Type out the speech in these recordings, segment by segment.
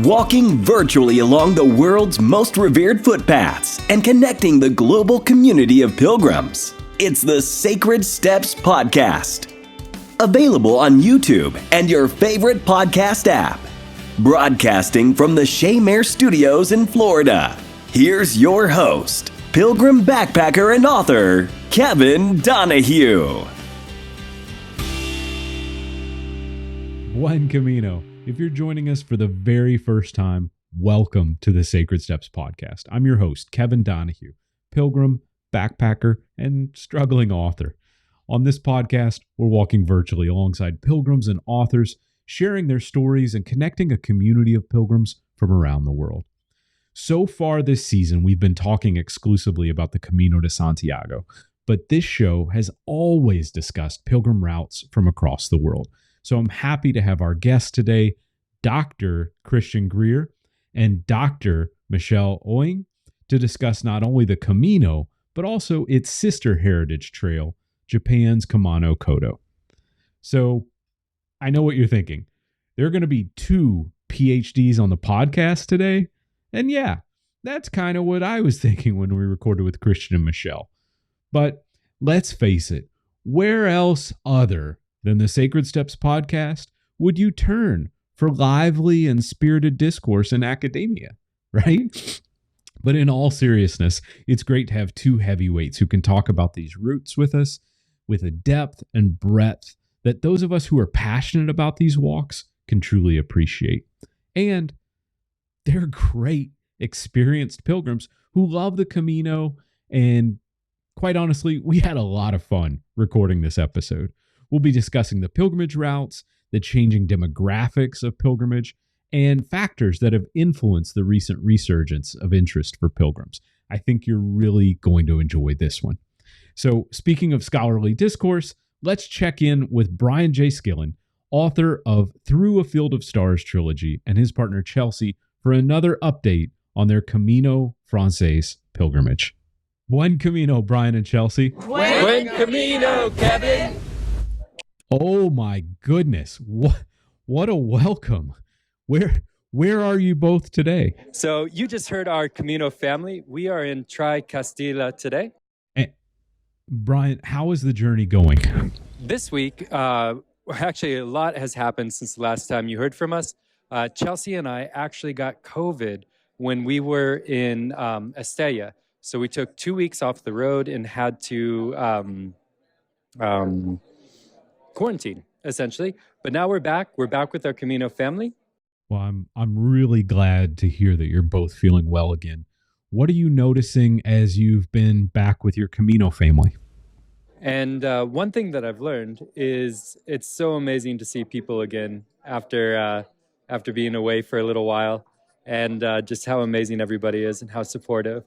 walking virtually along the world's most revered footpaths and connecting the global community of pilgrims. It's the Sacred Steps Podcast. Available on YouTube and your favorite podcast app. Broadcasting from the Shea Mare Studios in Florida. Here's your host, pilgrim backpacker and author, Kevin Donahue. Buen Camino. If you're joining us for the very first time, welcome to the Sacred Steps Podcast. I'm your host, Kevin Donahue, pilgrim, backpacker, and struggling author. On this podcast, we're walking virtually alongside pilgrims and authors, sharing their stories and connecting a community of pilgrims from around the world. So far this season, we've been talking exclusively about the Camino de Santiago, but this show has always discussed pilgrim routes from across the world. So I'm happy to have our guests today, Dr. Christian Greer and Dr. Michelle Oing, to discuss not only the Camino, but also its sister heritage trail, Japan's Kumano Kodo. So I know what you're thinking. There are going to be two Ph.D.s on the podcast today. And yeah, that's kind of what I was thinking when we recorded with Christian and Michelle. But let's face it, where else other than the Sacred Steps Podcast would you turn for lively and spirited discourse in academia, right? But in all seriousness, it's great to have two heavyweights who can talk about these routes with us with a depth and breadth that those of us who are passionate about these walks can truly appreciate. And they're great, experienced pilgrims who love the Camino, and quite honestly, we had a lot of fun recording this episode. We'll be discussing the pilgrimage routes, the changing demographics of pilgrimage, and factors that have influenced the recent resurgence of interest for pilgrims. I think you're really going to enjoy this one. So, speaking of scholarly discourse, let's check in with Brian J. Skillen, author of Through a Field of Stars trilogy, and his partner Chelsea for another update on their Camino Frances pilgrimage. Buen Camino, Brian and Chelsea. Buen Camino, Kevin. Oh my goodness. What a welcome. Where are you both today? So you just heard our Camino family. We are in Tri Castilla today. Brian, how is the journey going? This week, actually a lot has happened since the last time you heard from us. Chelsea and I actually got COVID when we were in Estella. So we took 2 weeks off the road and had to quarantine, essentially. But now we're back. We're back with our Camino family. Well, I'm really glad to hear that you're both feeling well again. What are you noticing as you've been back with your Camino family? And one thing that I've learned is it's so amazing to see people again after being away for a little while, and just how amazing everybody is and how supportive.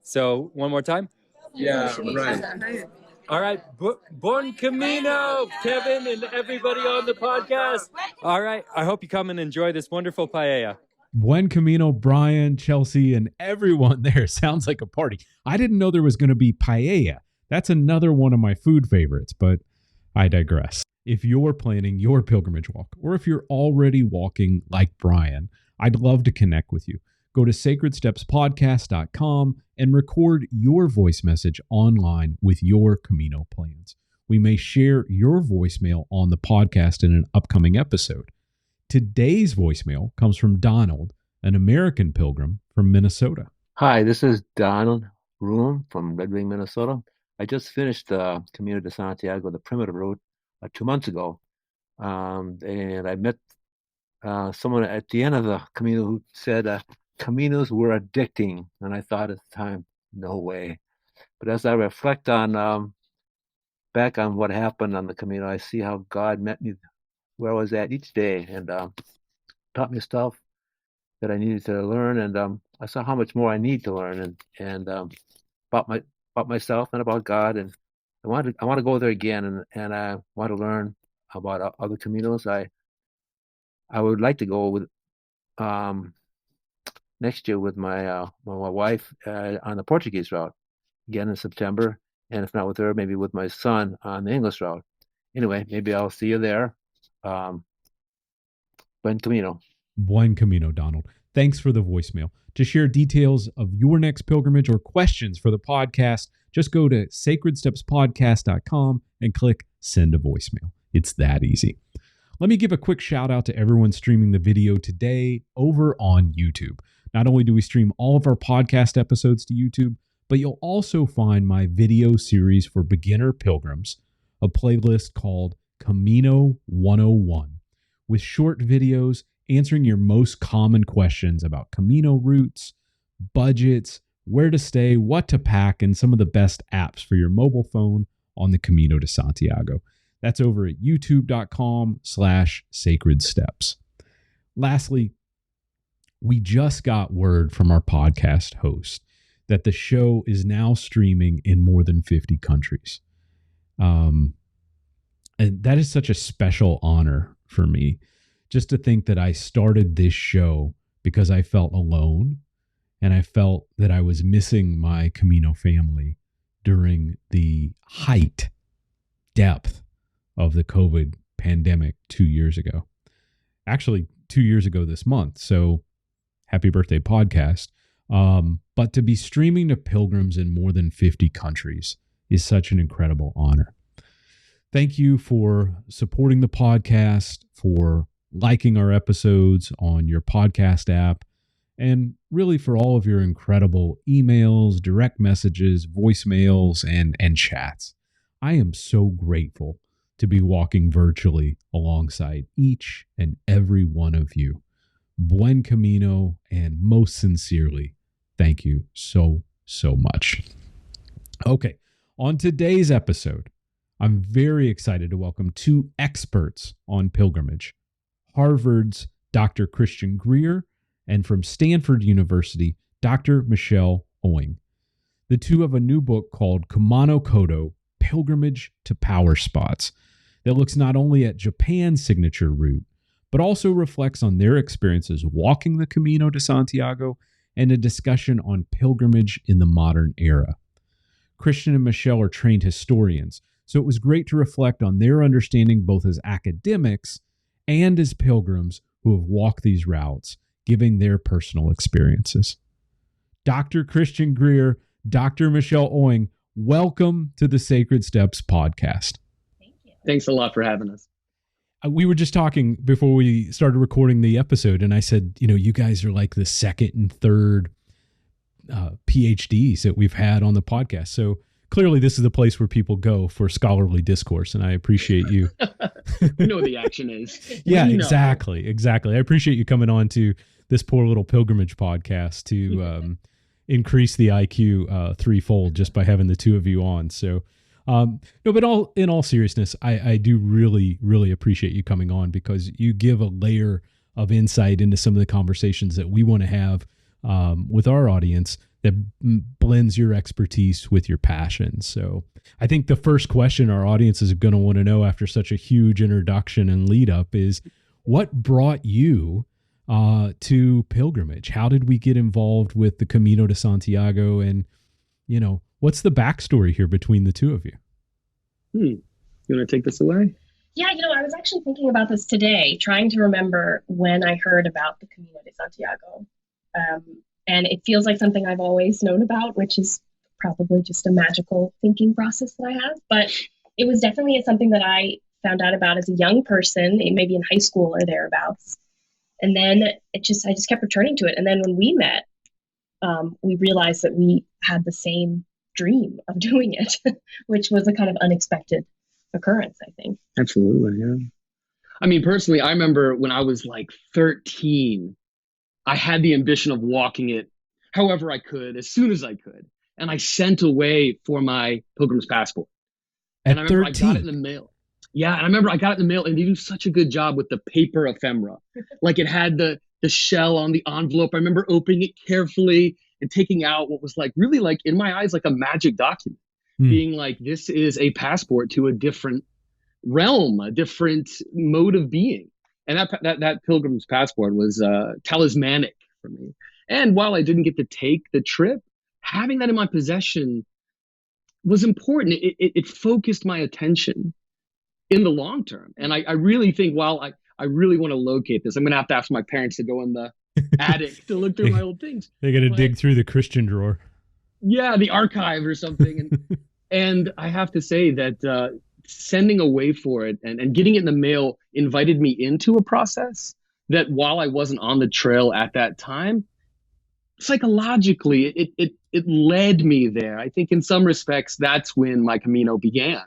So one more time. Yeah, right. All right, Buen Camino, Kevin and everybody on the podcast. All right, I hope you come and enjoy this wonderful paella. Buen Camino, Brian, Chelsea, and everyone there. Sounds like a party. I didn't know there was going to be paella. That's another one of my food favorites, but I digress. If you're planning your pilgrimage walk, or if you're already walking like Brian, I'd love to connect with you. Go to sacredstepspodcast.com and record your voice message online with your Camino plans. We may share your voicemail on the podcast in an upcoming episode. Today's voicemail comes from Donald, an American pilgrim from Minnesota. Hi, this is Donald Room from Red Wing, Minnesota. I just finished the Camino de Santiago, the primitive route, 2 months ago. And I met someone at the end of the Camino who said, Caminos were addicting, and I thought at the time, no way. But as I reflect on back on what happened on the Camino, I see how God met me where I was at each day, and taught me stuff that I needed to learn, and I saw how much more I need to learn, and about myself and about God, and I want to go there again, and I want to learn about other Caminos. I would like to go with next year with my wife on the Portuguese route again in September, and if not with her, maybe with my son on the English route. Anyway, maybe I'll see you there. Buen Camino. Buen Camino, Donald. thanks for the voicemail. To share details of your next pilgrimage or questions for the podcast, just go to sacredstepspodcast.com and click send a voicemail. It's that easy. Let me give a quick shout out to everyone streaming the video today over on YouTube. Not only do we stream all of our podcast episodes to YouTube, but you'll also find my video series for beginner pilgrims, a playlist called Camino 101, with short videos answering your most common questions about Camino routes, budgets, where to stay, what to pack, and some of the best apps for your mobile phone on the Camino de Santiago. That's over at youtube.com/sacred steps. Lastly, we just got word from our podcast host that the show is now streaming in more than 50 countries. And that is such a special honor for me, just to think that I started this show because I felt alone and I felt that I was missing my Camino family during the depth of the COVID pandemic 2 years ago. Actually, 2 years ago this month. So happy birthday, podcast. But to be streaming to pilgrims in more than 50 countries is such an incredible honor. Thank you for supporting the podcast, for liking our episodes on your podcast app, and really for all of your incredible emails, direct messages, voicemails, and chats. I am so grateful to be walking virtually alongside each and every one of you. Buen Camino, and most sincerely, thank you so, so much. Okay, on today's episode, I'm very excited to welcome two experts on pilgrimage, Harvard's Dr. Christian Greer and from Stanford University, Dr. Michelle Oing. The two have a new book called Kumano Kodo, Pilgrimage to Power Spots, that looks not only at Japan's signature route, but also reflects on their experiences walking the Camino de Santiago and a discussion on pilgrimage in the modern era. Christian and Michelle are trained historians, so it was great to reflect on their understanding both as academics and as pilgrims who have walked these routes, giving their personal experiences. Dr. Christian Greer, Dr. Michelle Oing, welcome to the Sacred Steps podcast. Thank you. Thanks a lot for having us. We were just talking before we started recording the episode, and I said, you guys are like the second and third PhDs that we've had on the podcast. So clearly this is the place where people go for scholarly discourse, and I appreciate you. You know what the action is. Yeah, exactly. I appreciate you coming on to this poor little pilgrimage podcast to increase the IQ threefold just by having the two of you on. So no, but in all seriousness, I do really, really appreciate you coming on, because you give a layer of insight into some of the conversations that we want to have with our audience that blends your expertise with your passion. So I think the first question our audience is going to want to know after such a huge introduction and lead up is, what brought you to pilgrimage? How did we get involved with the Camino de Santiago? And, what's the backstory here between the two of you? You want to take this away? Yeah, I was actually thinking about this today, trying to remember when I heard about the Camino de Santiago. And it feels like something I've always known about, which is probably just a magical thinking process that I have. But it was definitely something that I found out about as a young person, maybe in high school or thereabouts. And then I just kept returning to it. And then when we met, we realized that we had the same dream of doing it, which was a kind of unexpected occurrence, I think. Absolutely, yeah. I mean, personally, I remember when I was like 13, I had the ambition of walking it however I could, as soon as I could. And I sent away for my pilgrim's passport. At and I remember 13? I got it in the mail. Yeah, and I remember I got it in the mail, and they do such a good job with the paper ephemera. Like, it had the shell on the envelope. I remember opening it carefully and taking out what was like really, like, in my eyes, like a magic document, being like, this is a passport to a different realm, a different mode of being. And that pilgrim's passport was talismanic for me. And while I didn't get to take the trip, having that in my possession was important. It focused my attention in the long term. And I really think, while I really want to locate this, I'm going to have to ask my parents to go in the attic to look through my old things. They got to But dig through the Christian drawer. yeah, the archive or something. And I have to say that sending away for it and getting it in the mail invited me into a process that while I wasn't on the trail at that time, psychologically, it led me there. I think in some respects, that's when my Camino began.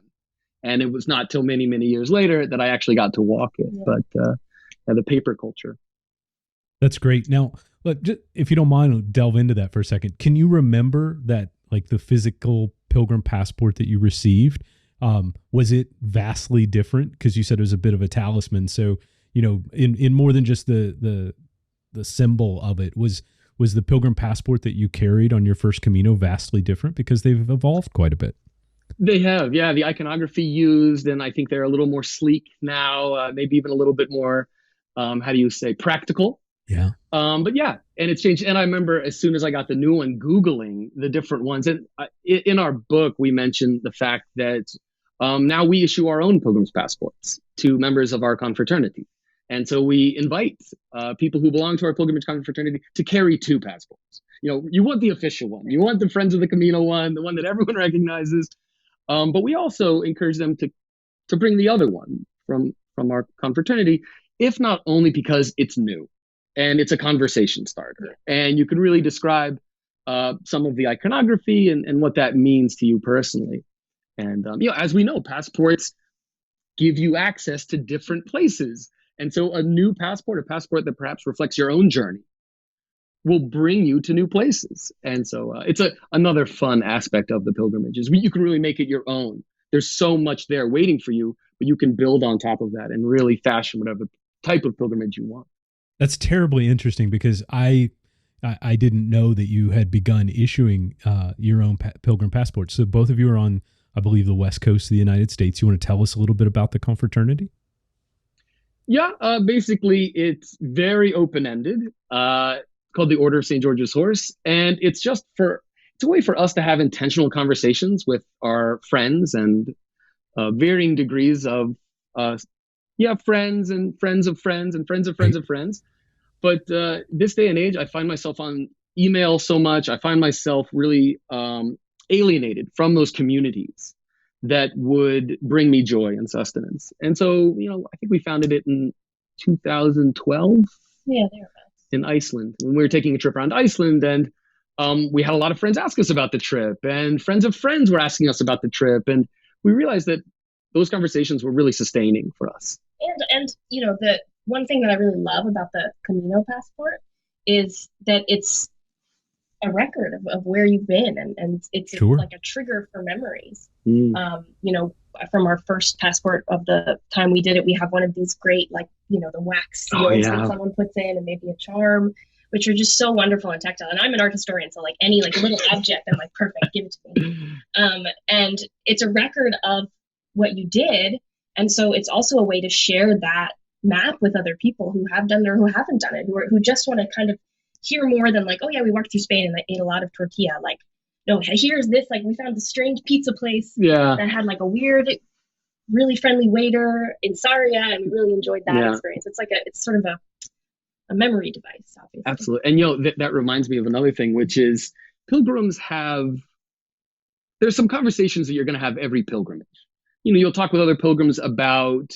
And it was not till many, many years later that I actually got to walk it. Yeah. But the paper culture. That's great. Now, look, just, if you don't mind, delve into that for a second. Can you remember that, like the physical pilgrim passport that you received? Was it vastly different? Because you said it was a bit of a talisman. So, you know, in more than just the symbol of it, was the pilgrim passport that you carried on your first Camino vastly different? Because they've evolved quite a bit. They have, yeah. The iconography used, and I think they're a little more sleek now, maybe even a little bit more, how do you say, practical. Yeah. But yeah, and it's changed. And I remember as soon as I got the new one, Googling the different ones. And in our book, we mentioned the fact that now we issue our own pilgrim's passports to members of our confraternity. And so we invite people who belong to our pilgrimage confraternity to carry two passports. You know, you want the official one. You want the Friends of the Camino one, the one that everyone recognizes. But we also encourage them to bring the other one from our confraternity, if not only because it's new and it's a conversation starter. And you can really describe some of the iconography and what that means to you personally. And, you know, as we know, passports give you access to different places. And so a new passport, a passport that perhaps reflects your own journey, will bring you to new places. And so it's another fun aspect of the pilgrimage is you can really make it your own. There's so much there waiting for you, but you can build on top of that and really fashion whatever type of pilgrimage you want. That's terribly interesting because I didn't know that you had begun issuing your own pilgrim passports. So both of you are on, I believe, the West Coast of the United States. You want to tell us a little bit about the confraternity? Yeah, basically it's very open-ended. Called the Order of St. George's Horse. And it's a way for us to have intentional conversations with our friends and varying degrees of, friends and friends of friends and friends of friends of friends. But this day and age, I find myself on email so much. I find myself really alienated from those communities that would bring me joy and sustenance. And so, you know, I think we founded it in 2012. Yeah, there. In Iceland, when we were taking a trip around Iceland, and we had a lot of friends ask us about the trip, and friends of friends were asking us about the trip, and we realized that those conversations were really sustaining for us. And you know, the one thing that I really love about the Camino passport is that it's a record of where you've been, and it's sure. like a trigger for memories. You know, from our first passport of the time we did it, we have one of these great, like, you know, the wax seals that someone puts in and maybe a charm, which are just so wonderful and tactile. And I'm an art historian, so like any like little object, I'm like, perfect, give it to me. And it's a record of what you did. And so it's also a way to share that map with other people who have done it or who haven't done it, who just want to kind of hear more than like, oh yeah, we walked through Spain and I ate a lot of tortilla. Like, no, here's this, like we found this strange pizza place that had like a weird, really friendly waiter in Saria, and we really enjoyed that experience. It's sort of a memory device, obviously. Absolutely. And you know, that reminds me of another thing, which is pilgrims there's some conversations that you're going to have every pilgrimage. You know, you'll talk with other pilgrims about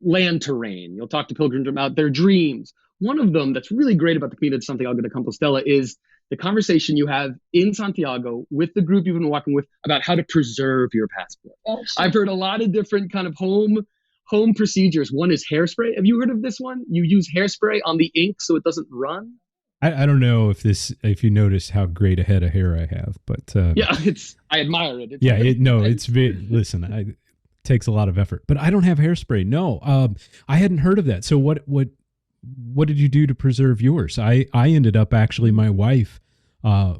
land terrain. You'll talk to pilgrims about their dreams. One of them that's really great about the Camino de Santiago de Compostela is the conversation you have in Santiago with the group you've been walking with about how to preserve your passport. Oh, sure. I've heard a lot of different kind of home procedures. One is hairspray. Have you heard of this one? You use hairspray on the ink so it doesn't run. I don't know if you notice how great a head of hair I have, but I admire it. Listen, it takes a lot of effort, but I don't have hairspray. No, I hadn't heard of that. So what did you do to preserve yours? I ended up actually, my wife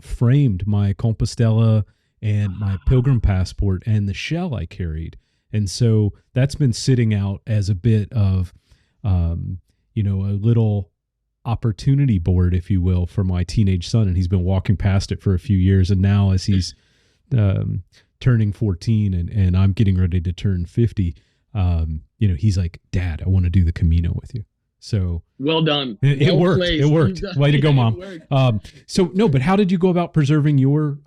framed my Compostela and my pilgrim passport and the shell I carried. And so that's been sitting out as a bit of, a little opportunity board, if you will, for my teenage son. And he's been walking past it for a few years. And now as he's turning 14 and I'm getting ready to turn 50, he's like, Dad, I want to do the Camino with you. So well done. it Well worked. placed. It worked. Way to go, It Mom. worked. So no, but how did you go about preserving your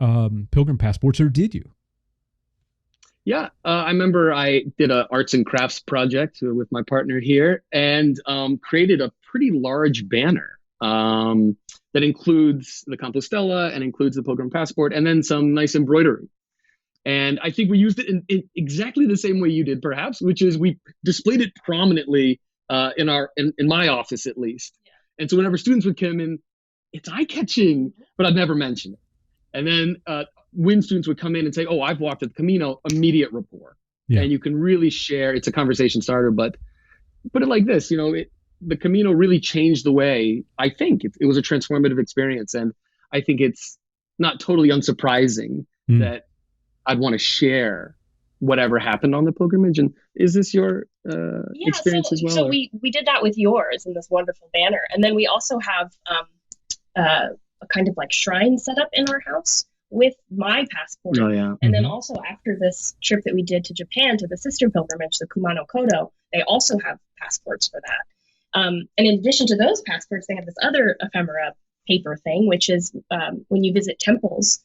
pilgrim passports, or did you? Yeah, I remember I did a arts and crafts project with my partner here, and created a pretty large banner that includes the Compostela and includes the pilgrim passport, and then some nice embroidery. And I think we used it in exactly the same way you did, perhaps, which is we displayed it prominently in my office, at least. Yeah. And so whenever students would come in, it's eye-catching, but I'd never mention it. And then when students would come in and say, "Oh, I've walked at the Camino," immediate rapport. Yeah. And you can really share. It's a conversation starter, but put it like this, the Camino really changed the way I think. It was a transformative experience. And I think it's not totally unsurprising that I'd want to share whatever happened on the pilgrimage. And is this your experience as well? So we did that with yours in this wonderful banner. And then we also have a kind of like shrine set up in our house with my passport. Oh, yeah. And then also after this trip that we did to Japan, to the sister pilgrimage, the Kumano Kodo, they also have passports for that. And in addition to those passports, they have this other ephemera paper thing, which is when you visit temples,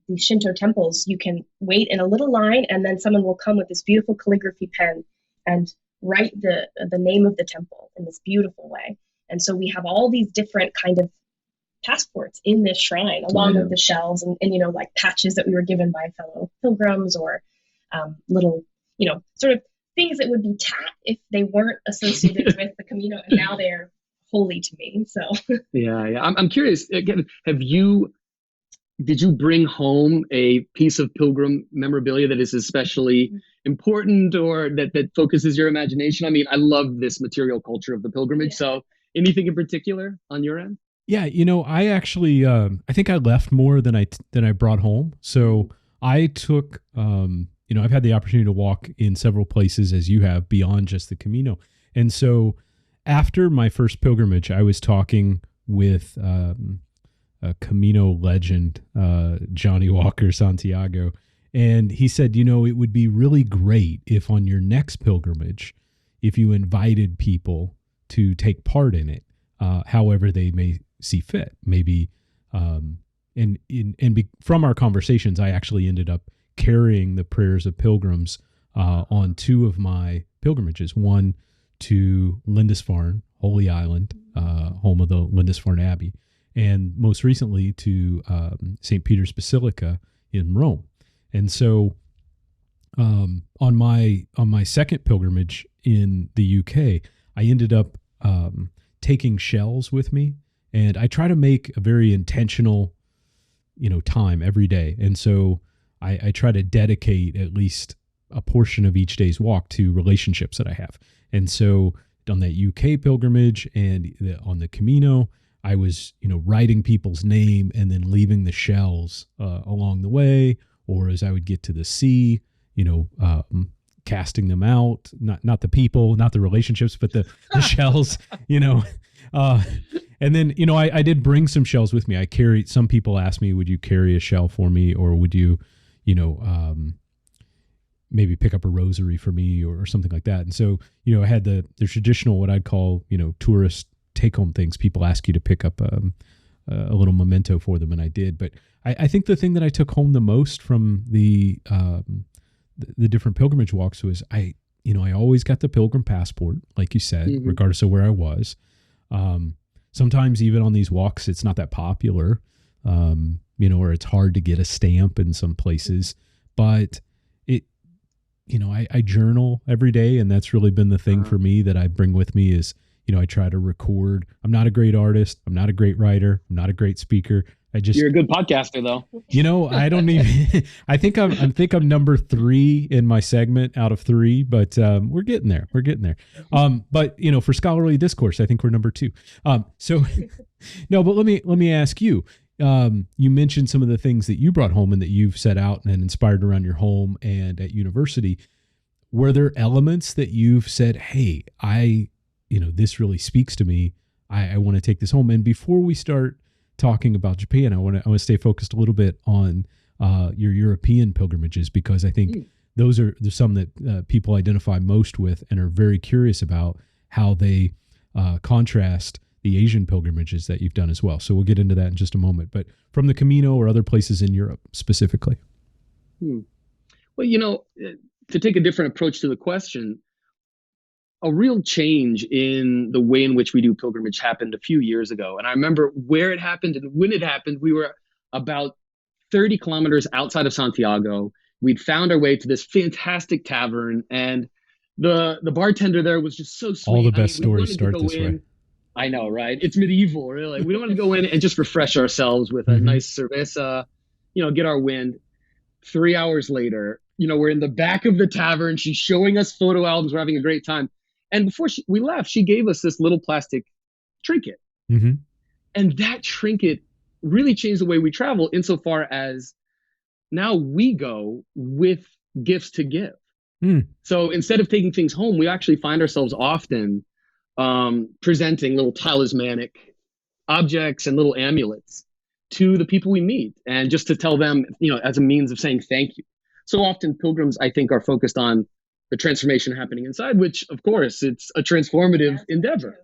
these Shinto temples, you can wait in a little line, and then someone will come with this beautiful calligraphy pen and write the name of the temple in this beautiful way. And so we have all these different kind of passports in this shrine, along with the shells and like patches that we were given by fellow pilgrims, or little, sort of things that would be tat if they weren't associated with the Camino, and now they're holy to me. So yeah. I'm curious. Again, did you bring home a piece of pilgrim memorabilia that is especially important, or that focuses your imagination? I mean, I love this material culture of the pilgrimage. Yeah. So anything in particular on your end? Yeah, I actually, I think I left more than I brought home. So I took, I've had the opportunity to walk in several places, as you have, beyond just the Camino. And so after my first pilgrimage, I was talking with a Camino legend, Johnny Walker Santiago. And he said, it would be really great if on your next pilgrimage, if you invited people to take part in it, however they may see fit. Maybe, from our conversations, I actually ended up carrying the prayers of pilgrims on two of my pilgrimages. One to Lindisfarne, Holy Island, home of the Lindisfarne Abbey, and most recently to St. Peter's Basilica in Rome. And so, on my second pilgrimage in the UK, I ended up taking shells with me. And I try to make a very intentional, time every day. And so I try to dedicate at least a portion of each day's walk to relationships that I have. And so on that UK pilgrimage and on the Camino, I was, writing people's name and then leaving the shells along the way, or as I would get to the sea, casting them out, not the people, not the relationships, but the shells, and then, I did bring some shells with me. Some people asked me, would you carry a shell for me? Or would you, maybe pick up a rosary for me or something like that. And so, I had the traditional, what I'd call, tourist take home things. People ask you to pick up a little memento for them. And I did, but I think the thing that I took home the most from the different pilgrimage walks was I always got the pilgrim passport, like you said, regardless of where I was. Sometimes even on these walks, it's not that popular, or it's hard to get a stamp in some places, but I journal every day, and that's really been the thing for me that I bring with me is, I try to record. I'm not a great artist. I'm not a great writer. I'm not a great speaker. You're a good podcaster though. I don't even, I think I'm number 3 in my segment out of 3, but we're getting there. But for scholarly discourse, I think we're number 2. So no, but let me ask you, you mentioned some of the things that you brought home and that you've set out and inspired around your home and at university. Were there elements that you've said, hey, this really speaks to me. I want to take this home. And before we start talking about Japan, I want to stay focused a little bit on your European pilgrimages, because I think those are some that people identify most with and are very curious about. how they contrast the Asian pilgrimages that you've done as well. So we'll get into that in just a moment. But from the Camino or other places in Europe specifically. Well, to take a different approach to the question, a real change in the way in which we do pilgrimage happened a few years ago. And I remember where it happened and when it happened. We were about 30 kilometers outside of Santiago. We'd found our way to this fantastic tavern, and the bartender there was just so sweet. All the best stories start this way. I know, right? It's medieval, really. We don't want to go in and just refresh ourselves with a nice cerveza, get our wind. 3 hours later, we're in the back of the tavern. She's showing us photo albums. We're having a great time. And before we left, she gave us this little plastic trinket. And that trinket really changed the way we travel, insofar as now we go with gifts to give. So instead of taking things home, we actually find ourselves often presenting little talismanic objects and little amulets to the people we meet, and just to tell them, as a means of saying thank you. So often pilgrims, I think, are focused on the transformation happening inside, which, of course, it's a transformative endeavor.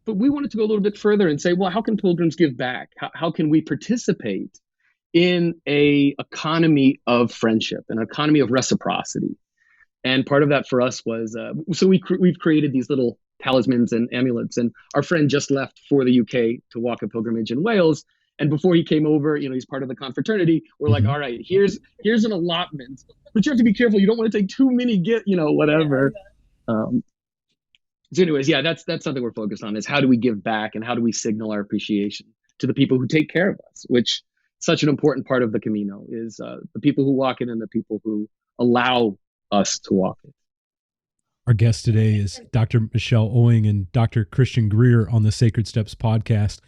But we wanted to go a little bit further and say, well, how can pilgrims give back? How can we participate in a economy of friendship, an economy of reciprocity? And part of that for us was, so we've created these little talismans and amulets. And our friend just left for the UK to walk a pilgrimage in Wales. And before he came over, he's part of the confraternity. We're like, all right, here's an allotment, but you have to be careful. You don't want to take too many, whatever. So anyways, yeah, that's something we're focused on, is how do we give back and how do we signal our appreciation to the people who take care of us, which such an important part of the Camino is the people who walk it and the people who allow us to walk it. Our guest today is Dr. Michelle Oing and Dr. Christian Greer on the Sacred Steps podcast.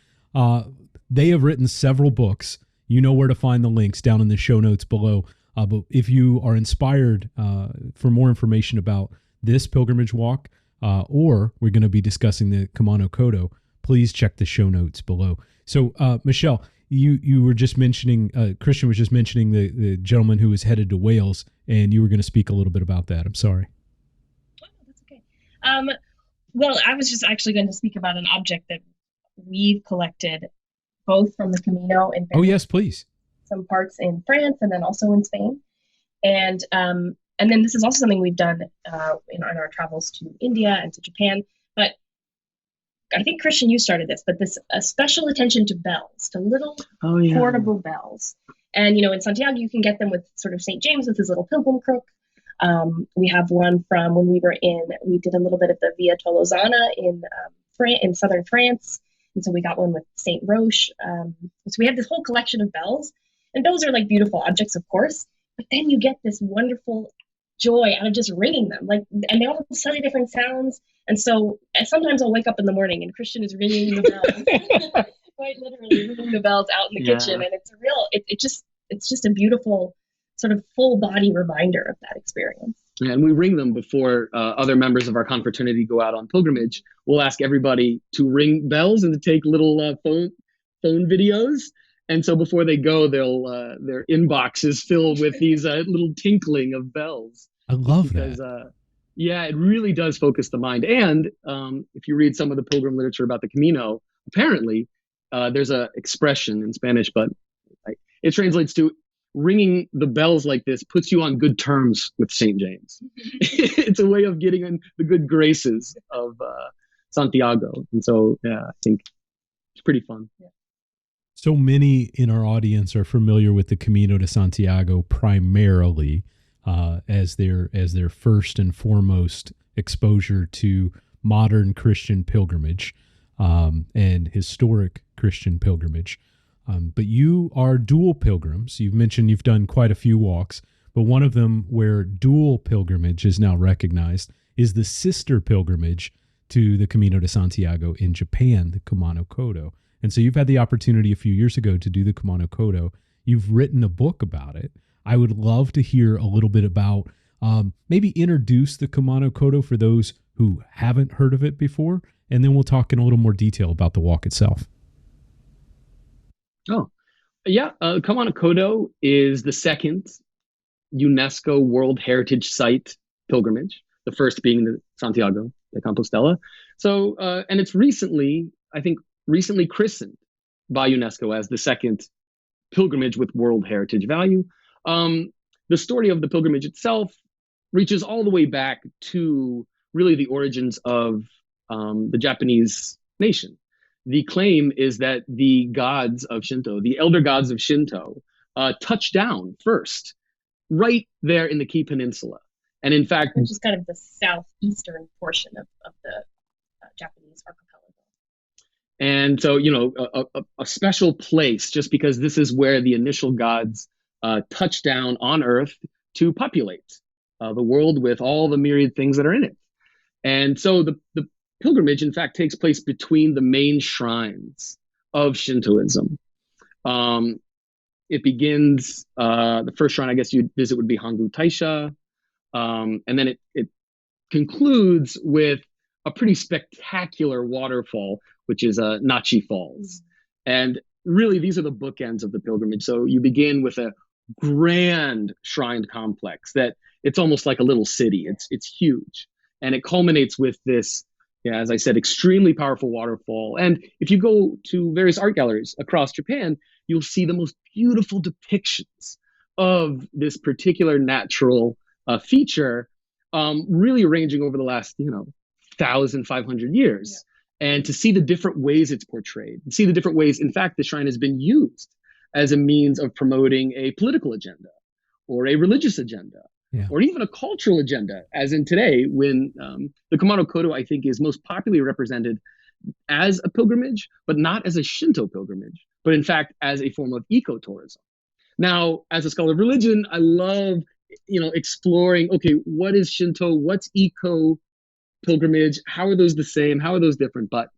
They have written several books. You know where to find the links down in the show notes below. But if you are inspired for more information about this pilgrimage walk, or we're going to be discussing the Kumano Kodo, please check the show notes below. So, Michelle, you were just mentioning, Christian was just mentioning the gentleman who was headed to Wales, and you were going to speak a little bit about that. I'm sorry. Oh, that's okay. Well, I was just actually going to speak about an object that we've collected both from the Camino and oh yes, please. Some parts in France and then also in Spain, and then this is also something we've done in our travels to India and to Japan. But I think, Christian, you started this, but this special attention to bells, to little portable bells. And in Santiago you can get them with sort of St. James with his little pilgrim crook. We have one from when we did a little bit of the Via Tolosana in southern France. And so we got one with St. Roche. So we have this whole collection of bells. And bells are like beautiful objects, of course. But then you get this wonderful joy out of just ringing them. And they all have slightly different sounds. And so sometimes I'll wake up in the morning and Christian is ringing the bells. Quite literally ringing the bells out in the kitchen. And it's just a beautiful sort of full body reminder of that experience. Yeah, and we ring them before other members of our confraternity go out on pilgrimage. We'll ask everybody to ring bells and to take little phone videos. And so before they go, their inbox is filled with these little tinkling of bells. I love because, that. It really does focus the mind. And if you read some of the pilgrim literature about the Camino, apparently there's an expression in Spanish, but it translates to ringing the bells like this puts you on good terms with St. James. It's a way of getting in the good graces of Santiago. And so, yeah, I think it's pretty fun. Yeah. So many in our audience are familiar with the Camino de Santiago primarily as their first and foremost exposure to modern Christian pilgrimage and historic Christian pilgrimage. But you are dual pilgrims. You've mentioned you've done quite a few walks, but one of them where dual pilgrimage is now recognized is the sister pilgrimage to the Camino de Santiago in Japan, the Kumano Kodo. And so you've had the opportunity a few years ago to do the Kumano Kodo. You've written a book about it. I would love to hear a little bit about, maybe introduce the Kumano Kodo for those who haven't heard of it before, and then we'll talk in a little more detail about the walk itself. Oh, yeah. Kumano Kodo is the second UNESCO World Heritage Site pilgrimage, the first being the Santiago de Compostela. So, and it's recently christened by UNESCO as the second pilgrimage with World Heritage value. The story of the pilgrimage itself reaches all the way back to really the origins of the Japanese nation. The claim is that the gods of Shinto, the elder gods of Shinto, touched down first, right there in the Kii Peninsula. And in fact, which is kind of the southeastern portion of the Japanese archipelago. And so, a special place, just because this is where the initial gods touched down on Earth to populate the world with all the myriad things that are in it. And so the pilgrimage, in fact, takes place between the main shrines of Shintoism. It begins, the first shrine I guess you'd visit would be Hangu Taisha. And then it concludes with a pretty spectacular waterfall, which is Nachi Falls. And really, these are the bookends of the pilgrimage. So you begin with a grand shrine complex that it's almost like a little city. It's huge. And it culminates with this, as I said, extremely powerful waterfall. And if you go to various art galleries across Japan, you'll see the most beautiful depictions of this particular natural feature, really ranging over the last, 1,500 years. Yeah. And to see the different ways it's portrayed, see the different ways, in fact, the shrine has been used as a means of promoting a political agenda or a religious agenda. Yeah. Or even a cultural agenda, as in today, when the Kumano Kodo, I think, is most popularly represented as a pilgrimage, but not as a Shinto pilgrimage, but in fact, as a form of ecotourism. Now, as a scholar of religion, I love, exploring, okay, what is Shinto? What's eco pilgrimage? How are those the same? How are those different? But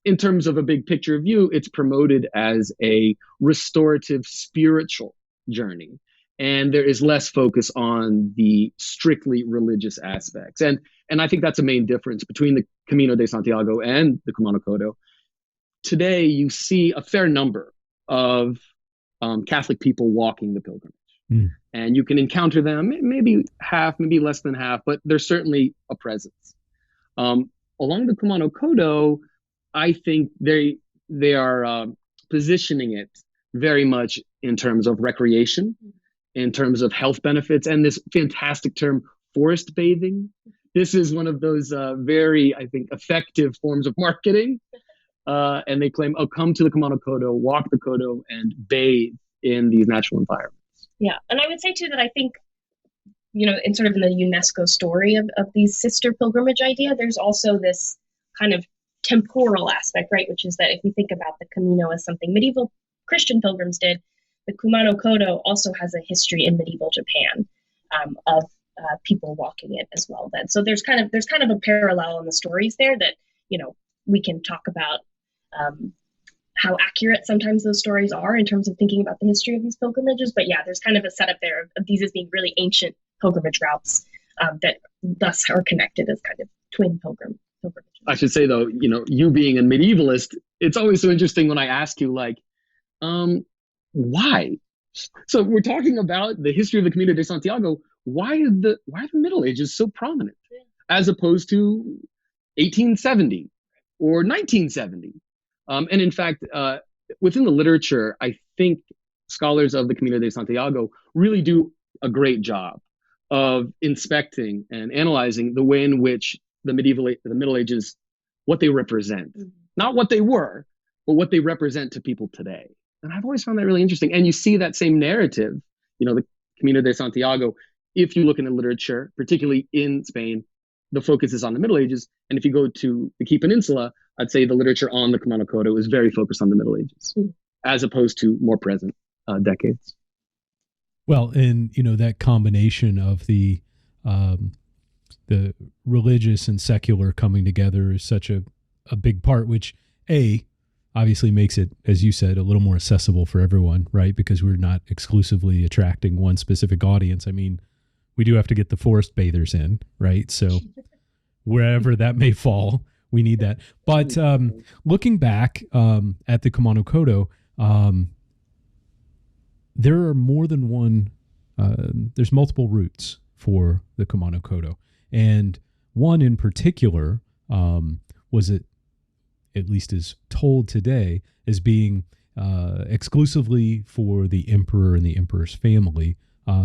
in terms of a big picture view, it's promoted as a restorative spiritual journey. And there is less focus on the strictly religious aspects. And I think that's a main difference between the Camino de Santiago and the Kumano Kodo. Today, you see a fair number of Catholic people walking the pilgrimage. Mm. And you can encounter them, maybe half, maybe less than half, but there's certainly a presence. Along the Kumano Kodo, I think they are positioning it very much in terms of recreation, in terms of health benefits, and this fantastic term, forest bathing. This is one of those very, I think, effective forms of marketing. And they claim, come to the Kumano Kodo, walk the Kodo, and bathe in these natural environments. Yeah, and I would say, too, that I think, in sort of in the UNESCO story of these sister pilgrimage idea, there's also this kind of temporal aspect, right? Which is that if we think about the Camino as something medieval Christian pilgrims did, the Kumano Kodo also has a history in medieval Japan of people walking it as well. Then, so there's kind of a parallel in the stories there that we can talk about how accurate sometimes those stories are in terms of thinking about the history of these pilgrimages. But yeah, there's kind of a setup there of these as being really ancient pilgrimage routes that thus are connected as kind of twin pilgrimages. I should say though, you being a medievalist, it's always so interesting when I ask you why? So we're talking about the history of the Camino de Santiago. Why are the Middle Ages so prominent as opposed to 1870 or 1970? And in fact, within the literature, I think scholars of the Camino de Santiago really do a great job of inspecting and analyzing the way in which the Middle Ages, what they represent, not what they were, but what they represent to people today. And I've always found that really interesting. And you see that same narrative, the Camino de Santiago, if you look in the literature, particularly in Spain, the focus is on the Middle Ages. And if you go to the Kii Peninsula, I'd say the literature on the Kumano Kodo is very focused on the Middle Ages, as opposed to more present decades. Well, and, that combination of the religious and secular coming together is such a big part, which, obviously makes it, as you said, a little more accessible for everyone, right? Because we're not exclusively attracting one specific audience. I mean, we do have to get the forest bathers in, right? So wherever that may fall, we need that. But looking back at the Kumano Kodo, there are more than one, there's multiple routes for the Kumano Kodo. And one in particular was it, at least is told today, as being exclusively for the emperor and the emperor's family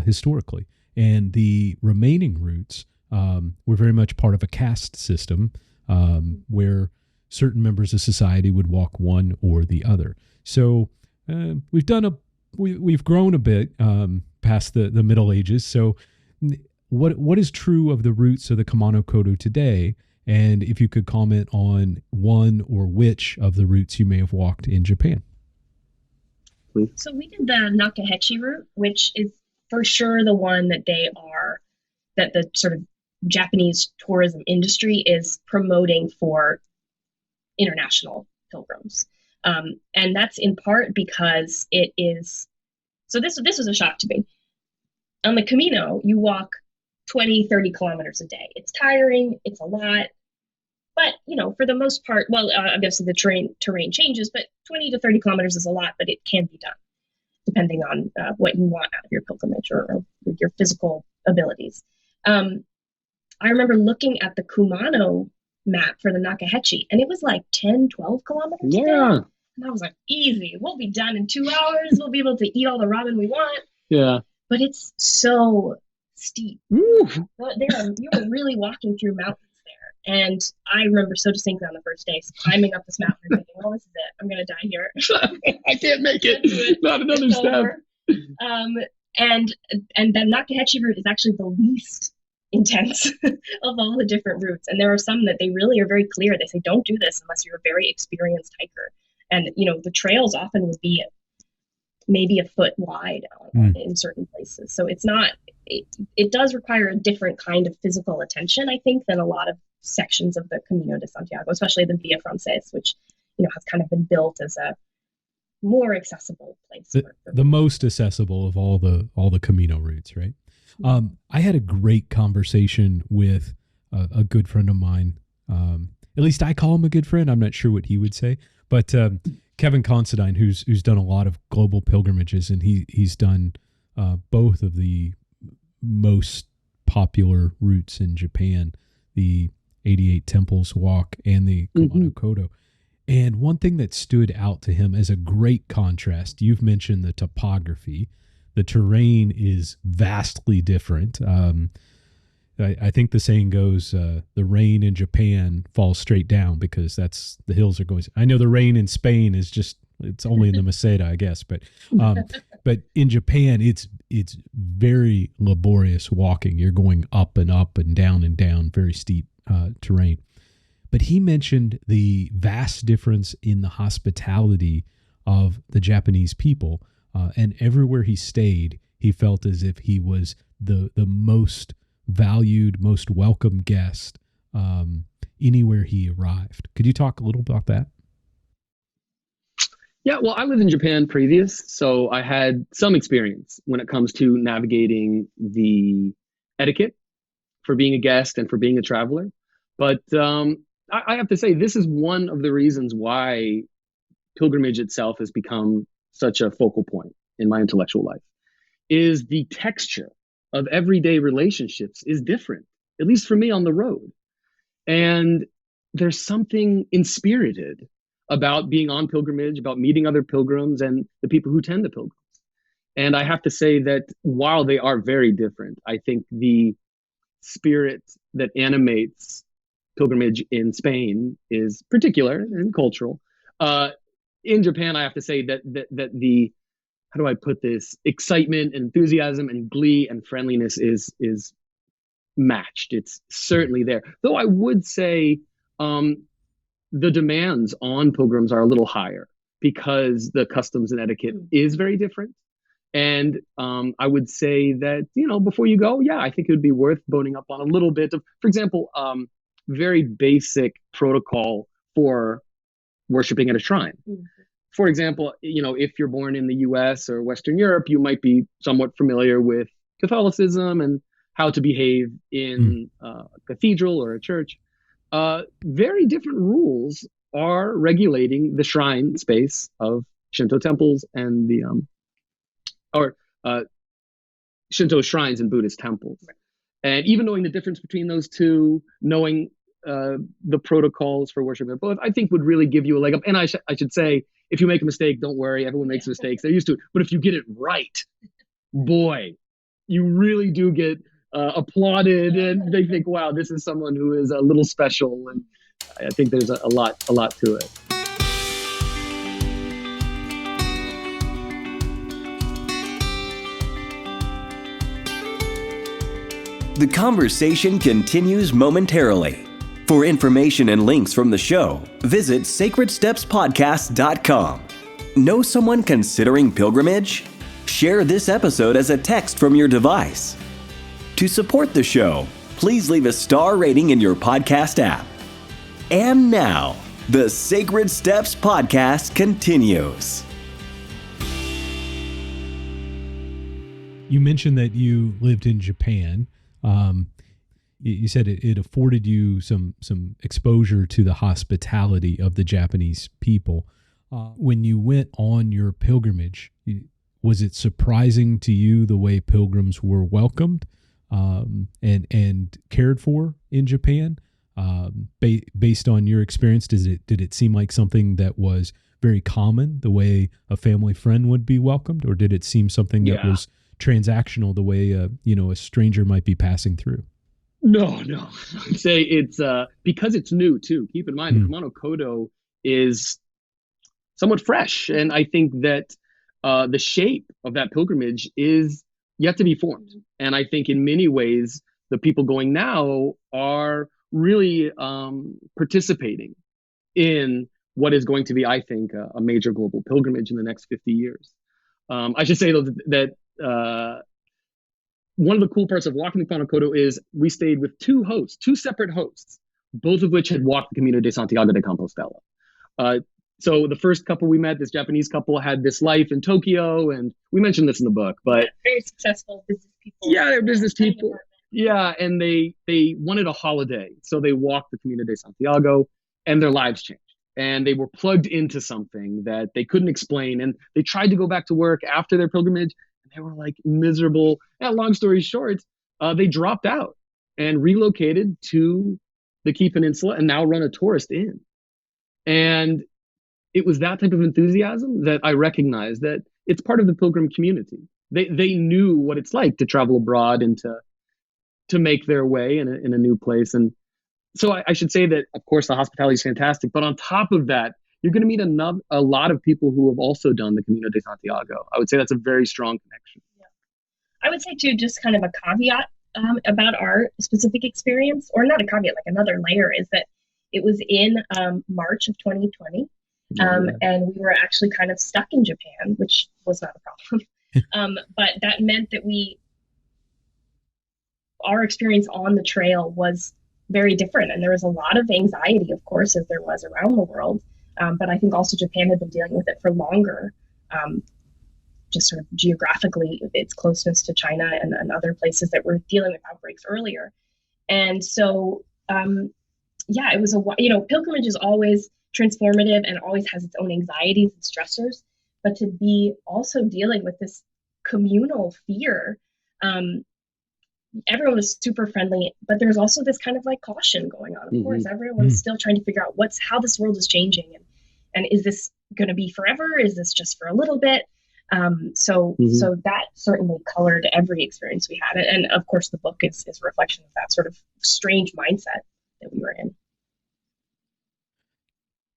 historically. And the remaining routes were very much part of a caste system where certain members of society would walk one or the other. So we've grown a bit past the Middle Ages. So what is true of the routes of the Kumano Kodo today? And if you could comment on one or which of the routes you may have walked in Japan. Please. So we did the Nakahechi route, which is for sure the one that that the sort of Japanese tourism industry is promoting for international pilgrims. And that's in part because it is, so this was a shock to me. On the Camino, you walk 20, 30 kilometers a day. It's tiring, it's a lot, but for the most part, well, obviously the terrain changes, but 20 to 30 kilometers is a lot, but it can be done depending on what you want out of your pilgrimage or your physical abilities. I remember looking at the Kumano map for the Nakahechi, and it was like 10, 12 kilometers. Yeah. And I was like, easy, we'll be done in 2 hours. We'll be able to eat all the ramen we want. Yeah. But it's so steep. Ooh. You're really walking through mountains there. And I remember so distinctly on the first day, climbing up this mountain and thinking, oh, this is it. I'm going to die here. I can't make it. Not another step. And the Nakahechi route is actually the least intense of all the different routes. And there are some that they really are very clear. They say, don't do this unless you're a very experienced hiker. And, the trails often would be maybe a foot wide in certain places. So it's not, it does require a different kind of physical attention, I think, than a lot of sections of the Camino de Santiago, especially the Via Frances, which, has kind of been built as a more accessible place. The most accessible of all the Camino routes, right? I had a great conversation with a good friend of mine. At least I call him a good friend. I'm not sure what he would say, but Kevin Considine, who's done a lot of global pilgrimages, and he's done both of the most popular routes in Japan, the 88 Temples Walk and the Kumano Kodo. And one thing that stood out to him as a great contrast, you've mentioned the topography. The terrain is vastly different. I think the saying goes, the rain in Japan falls straight down because the hills are going. I know the rain in Spain is it's only in the Meseta, I guess. But in Japan, it's very laborious walking. You're going up and down, very steep terrain. But he mentioned the vast difference in the hospitality of the Japanese people. And everywhere he stayed, he felt as if he was the most valued, most welcome guest anywhere he arrived. Could you talk a little about that? Yeah, well, I lived in Japan previous, so I had some experience when it comes to navigating the etiquette for being a guest and for being a traveler. But I have to say, this is one of the reasons why pilgrimage itself has become such a focal point in my intellectual life, is the texture of everyday relationships is different, at least for me on the road. And there's something inspirited about being on pilgrimage, about meeting other pilgrims and the people who tend the pilgrims. And I have to say that while they are very different, I think the spirit that animates pilgrimage in Spain is particular and cultural. In Japan, I have to say that the, how do I put this, excitement, enthusiasm, and glee and friendliness is matched. It's certainly there. Though I would say the demands on pilgrims are a little higher because the customs and etiquette is very different. And I would say that, before you go, I think it would be worth boning up on a little bit of, for example, very basic protocol for worshiping at a shrine. For example, if you're born in the US or Western Europe, you might be somewhat familiar with Catholicism and how to behave in a cathedral or a church. Very different rules are regulating the shrine space of Shinto temples and the Shinto shrines and Buddhist temples. Right. And even knowing the difference between those two, knowing the protocols for worship at both, I think would really give you a leg up. And I should say, if you make a mistake, don't worry. Everyone makes mistakes. They're used to it. But if you get it right, boy, you really do get applauded, and they think, wow, this is someone who is a little special. And I think there's a lot to it. The conversation continues momentarily. For information and links from the show, visit sacredstepspodcast.com. Know someone considering pilgrimage? Share this episode as a text from your device. To support the show, please leave a star rating in your podcast app. And now, the Sacred Steps Podcast continues. You mentioned that you lived in Japan. You said it afforded you some exposure to the hospitality of the Japanese people. When you went on your pilgrimage, was it surprising to you the way pilgrims were welcomed and cared for in Japan? Based on your experience, did it seem like something that was very common, the way a family friend would be welcomed, or did it seem something that was transactional, the way a stranger might be passing through? No. I'd say it's because it's new too. Keep in mind, the Kumano Kodo is somewhat fresh, and I think that the shape of that pilgrimage is yet to be formed. And I think in many ways, the people going now are really participating in what is going to be, I think, a major global pilgrimage in the next 50 years. I should say, though, that one of the cool parts of walking the Kumano Kodo is we stayed with two separate hosts, both of which had walked the Camino de Santiago de Compostela. So the first couple we met, this Japanese couple, had this life in Tokyo, and we mentioned this in the book, but very successful business people. Yeah, they're business people. Yeah, and they wanted a holiday, so they walked the Camino de Santiago, and their lives changed. And they were plugged into something that they couldn't explain, and they tried to go back to work after their pilgrimage, and they were like miserable. And long story short, they dropped out and relocated to the Key Peninsula and now run a tourist inn. And it was that type of enthusiasm that I recognized that it's part of the pilgrim community. They knew what it's like to travel abroad and to make their way in a new place. And so I should say that, of course, the hospitality is fantastic. But on top of that, you're going to meet a lot of people who have also done the Camino de Santiago. I would say that's a very strong connection. Yeah. I would say, too, just kind of a caveat about our specific experience, or not a caveat, like another layer, is that it was in March of 2020. And we were actually kind of stuck in Japan, which was not a problem. But that meant that our experience on the trail was very different. And there was a lot of anxiety, of course, as there was around the world. But I think also Japan had been dealing with it for longer, just sort of geographically, its closeness to China and other places that were dealing with outbreaks earlier. And so, it was pilgrimage is always transformative and always has its own anxieties and stressors, but to be also dealing with this communal fear, everyone was super friendly, but there's also this kind of like caution going on. Of course, everyone's still trying to figure out how this world is changing, and is this going to be forever? Is this just for a little bit? So that certainly colored every experience we had, and of course the book is a reflection of that sort of strange mindset that we were in.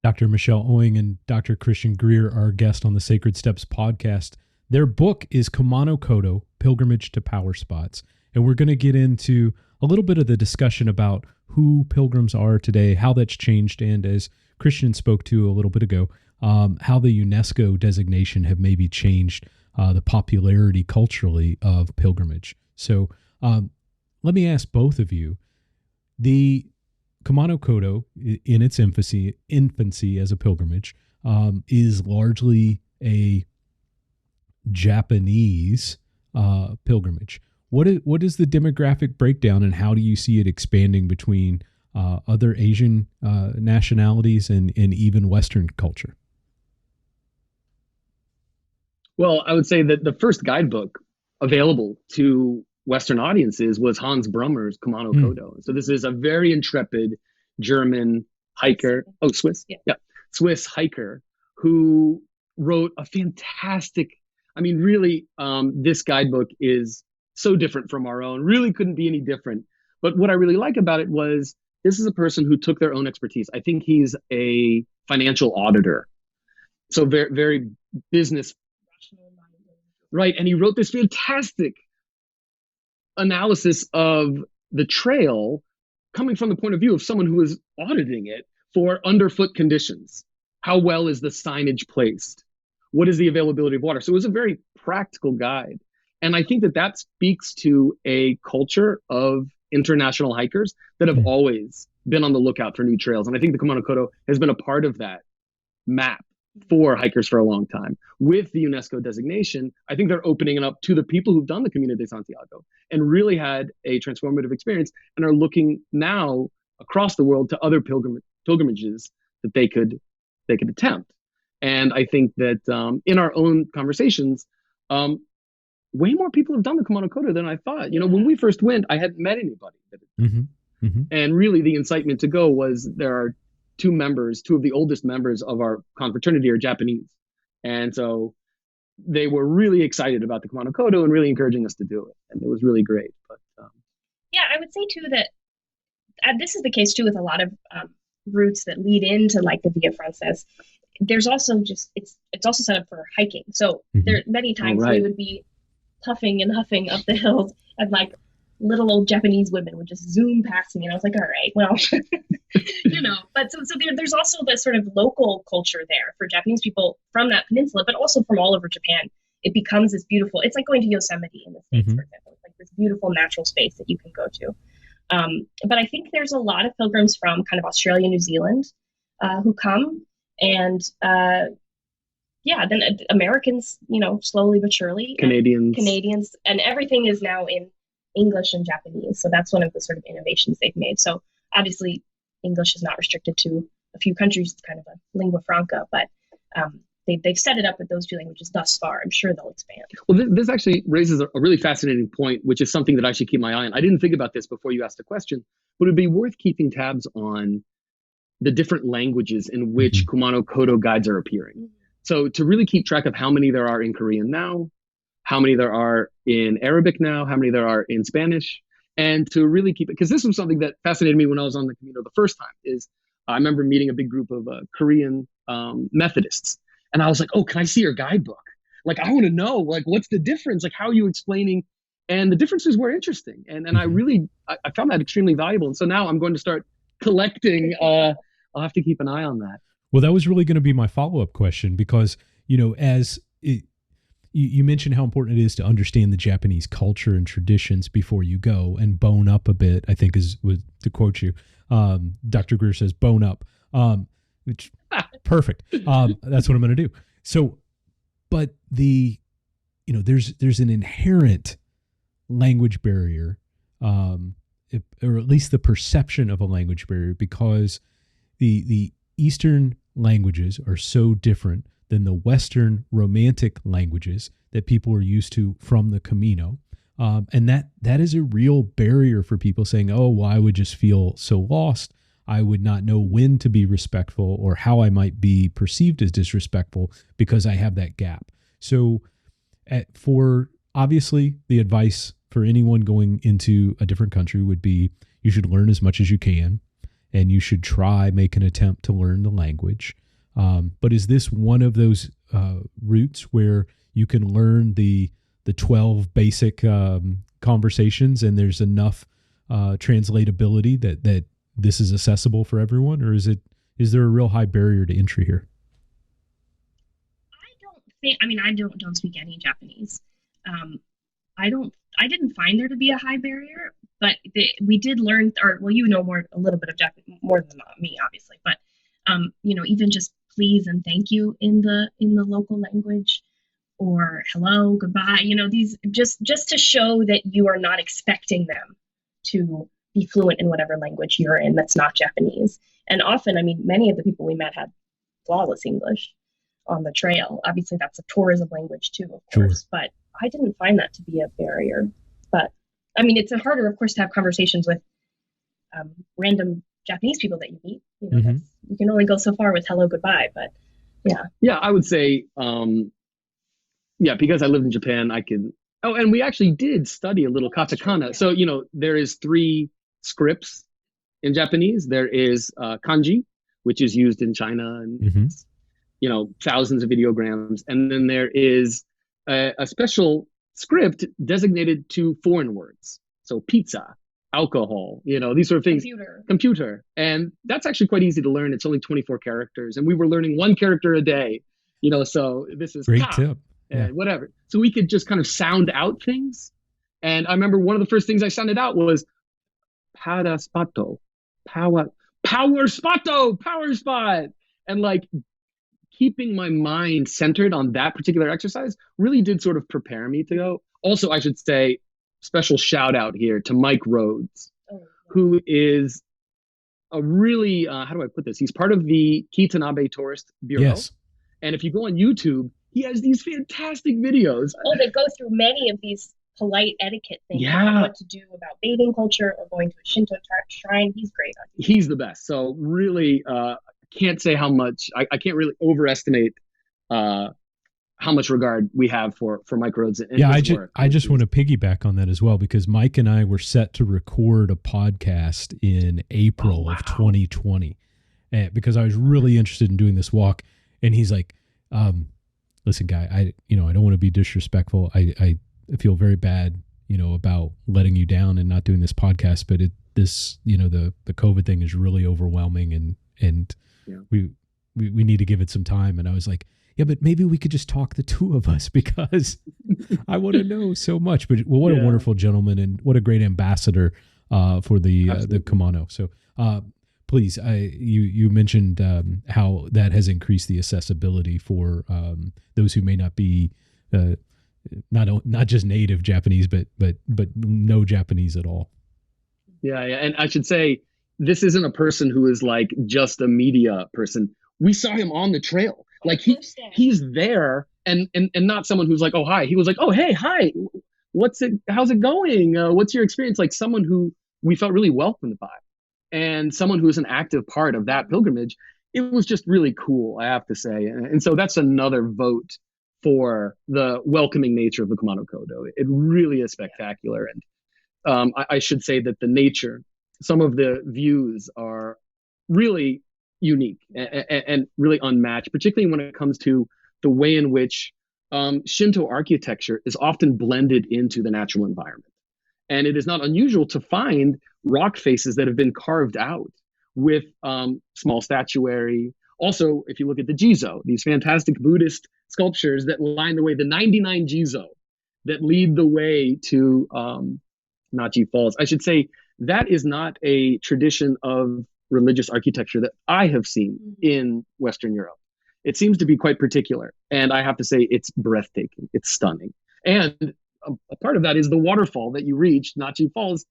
Dr. Michelle Oing and Dr. Christian Greer are our guests on the Sacred Steps podcast. Their book is Kumano Kodo, Pilgrimage to Power Spots. And we're going to get into a little bit of the discussion about who pilgrims are today, how that's changed, and as Christian spoke to a little bit ago, how the UNESCO designation have maybe changed the popularity culturally of pilgrimage. So let me ask both of you, the Kumano Kodo, in its infancy as a pilgrimage, is largely a Japanese pilgrimage. What is the demographic breakdown, and how do you see it expanding between other Asian nationalities and even Western culture? Well, I would say that the first guidebook available to Western audiences was Hans Brummer's Kumano Kodo. So this is a very intrepid German hiker. Oh, Swiss. Yeah. Swiss hiker who wrote a fantastic, I mean, really, this guidebook is so different from our own, really couldn't be any different. But what I really like about it was this is a person who took their own expertise. I think he's a financial auditor. So very, very business. Right. And he wrote this fantastic analysis of the trail coming from the point of view of someone who is auditing it for underfoot conditions. How well is the signage placed? What is the availability of water? So it was a very practical guide. And I think that that speaks to a culture of international hikers that have always been on the lookout for new trails. And I think the Kumano Kodo has been a part of that map for hikers for a long time. With the UNESCO designation, I think they're opening it up to the people who've done the Camino de Santiago and really had a transformative experience and are looking now across the world to other pilgrimages that they could attempt. And I think that in our own conversations, way more people have done the Kumano Kodo than I thought. You know, when we first went, I hadn't met anybody. And really the incitement to go was there are two of the oldest members of our confraternity are Japanese. And so they were really excited about the Kumano Kodo and really encouraging us to do it. And it was really great. But yeah, I would say too that this is the case too with a lot of routes that lead into like the Via Francesa. There's also it's also set up for hiking. So there many times we would be puffing and huffing up the hills and like little old Japanese women would just zoom past me. And I was like, all right, well, you know, but so there's also the sort of local culture there for Japanese people from that peninsula, but also from all over Japan. It becomes this beautiful, it's like going to Yosemite in the States, for example. It's like this beautiful natural space that you can go to. But I think there's a lot of pilgrims from kind of Australia, New Zealand, who come and, then Americans, you know, slowly but surely. Canadians, and everything is now in English and Japanese. So that's one of the sort of innovations they've made. So obviously English is not restricted to a few countries. It's kind of a lingua franca, but they've set it up with those two languages thus far. I'm sure they'll expand. Well, this actually raises a really fascinating point, which is something that I should keep my eye on. I didn't think about this before you asked the question, but it'd be worth keeping tabs on the different languages in which Kumano Kodo guides are appearing. So to really keep track of how many there are in Korean now, how many there are in Arabic now, how many there are in Spanish, and to really keep it, because this was something that fascinated me when I was on the Camino the first time, is I remember meeting a big group of Korean Methodists, and I was like, oh, can I see your guidebook? Like, I want to know, like, what's the difference? Like, how are you explaining? And the differences were interesting. And I really, I found that extremely valuable. And so now I'm going to start collecting, I'll have to keep an eye on that. Well, that was really going to be my follow-up question, because, you know, you mentioned how important it is to understand the Japanese culture and traditions before you go and bone up a bit, I think was to quote you. Dr. Greer says, bone up, which perfect. That's what I'm going to do. So, but there's an inherent language barrier, or at least the perception of a language barrier, because the Eastern languages are so different than the Western Romantic languages that people are used to from the Camino. And that is a real barrier for people saying, oh, well, I would just feel so lost. I would not know when to be respectful or how I might be perceived as disrespectful because I have that gap. So for obviously the advice for anyone going into a different country would be you should learn as much as you can, and you should make an attempt to learn the language. But is this one of those routes where you can learn the 12 basic conversations and there's enough translatability that this is accessible for everyone, or is there a real high barrier to entry here? I don't speak any Japanese. I didn't find there to be a high barrier, but we did learn, you know a little bit of Japanese more than me, obviously, but even just please and thank you in the local language, or hello, goodbye, these just to show that you are not expecting them to be fluent in whatever language you're in that's not Japanese. And often, many of the people we met had flawless English on the trail. Obviously, that's a tourism language too, of course, sure. But I didn't find that to be a barrier. But it's harder, of course, to have conversations with random Japanese people that you meet. You can only go so far with hello, goodbye, but yeah. Yeah, I would say, because I lived in Japan, I can. Oh, and we actually did study a little katakana. So, there is 3 scripts in Japanese. There is kanji, which is used in China and, thousands of ideograms. And then there is a special script designated to foreign words. So pizza, alcohol, these sort of things. Computer. And that's actually quite easy to learn. It's only 24 characters. And we were learning 1 character a day, so this is great tip. And whatever. So we could just kind of sound out things. And I remember one of the first things I sounded out was para spato, power spot. And like keeping my mind centered on that particular exercise really did sort of prepare me to go. Also, I should say, special shout out here to Mike Rhodes, who is a really, how do I put this? He's part of the Kitanabe Tourist Bureau. Yes. And if you go on YouTube, he has these fantastic videos. Oh, they go through many of these polite etiquette things. Yeah. What to do about bathing culture or going to a Shinto shrine. He's great on YouTube. He's the best. So really, can't say how much, I can't really overestimate how much regard we have for Mike Rhodes and his work. I just want to piggyback on that as well, because Mike and I were set to record a podcast in April of 2020, because I was really interested in doing this walk. And he's like, listen, guy, I don't want to be disrespectful. I feel very bad, about letting you down and not doing this podcast, but the COVID thing is really overwhelming and we need to give it some time. And I was like, yeah, but maybe we could just talk the 2 of us, because I want to know so much. But what a wonderful gentleman, and what a great ambassador for the Kumano. So please, you mentioned how that has increased the accessibility for those who may not be not just native Japanese, but no Japanese at all. Yeah, and I should say, this isn't a person who is like just a media person. We saw him on the trail. Like he's there, and not someone who's like, oh, hi. He was like, oh, hey, hi. How's it going? What's your experience? Like someone who we felt really welcomed by, and someone who is an active part of that pilgrimage. It was just really cool, I have to say. And so that's another vote for the welcoming nature of the Kumano Kodo. It really is spectacular. And I should say that the nature, some of the views are really unique and really unmatched, particularly when it comes to the way in which Shinto architecture is often blended into the natural environment. And it is not unusual to find rock faces that have been carved out with small statuary. Also, if you look at the Jizo, these fantastic Buddhist sculptures that line the way, the 99 Jizo that lead the way to Nachi Falls. I should say that is not a tradition of religious architecture that I have seen in Western Europe. It seems to be quite particular. And I have to say, it's breathtaking. It's stunning. And a part of that is the waterfall that you reach, Nachi Falls.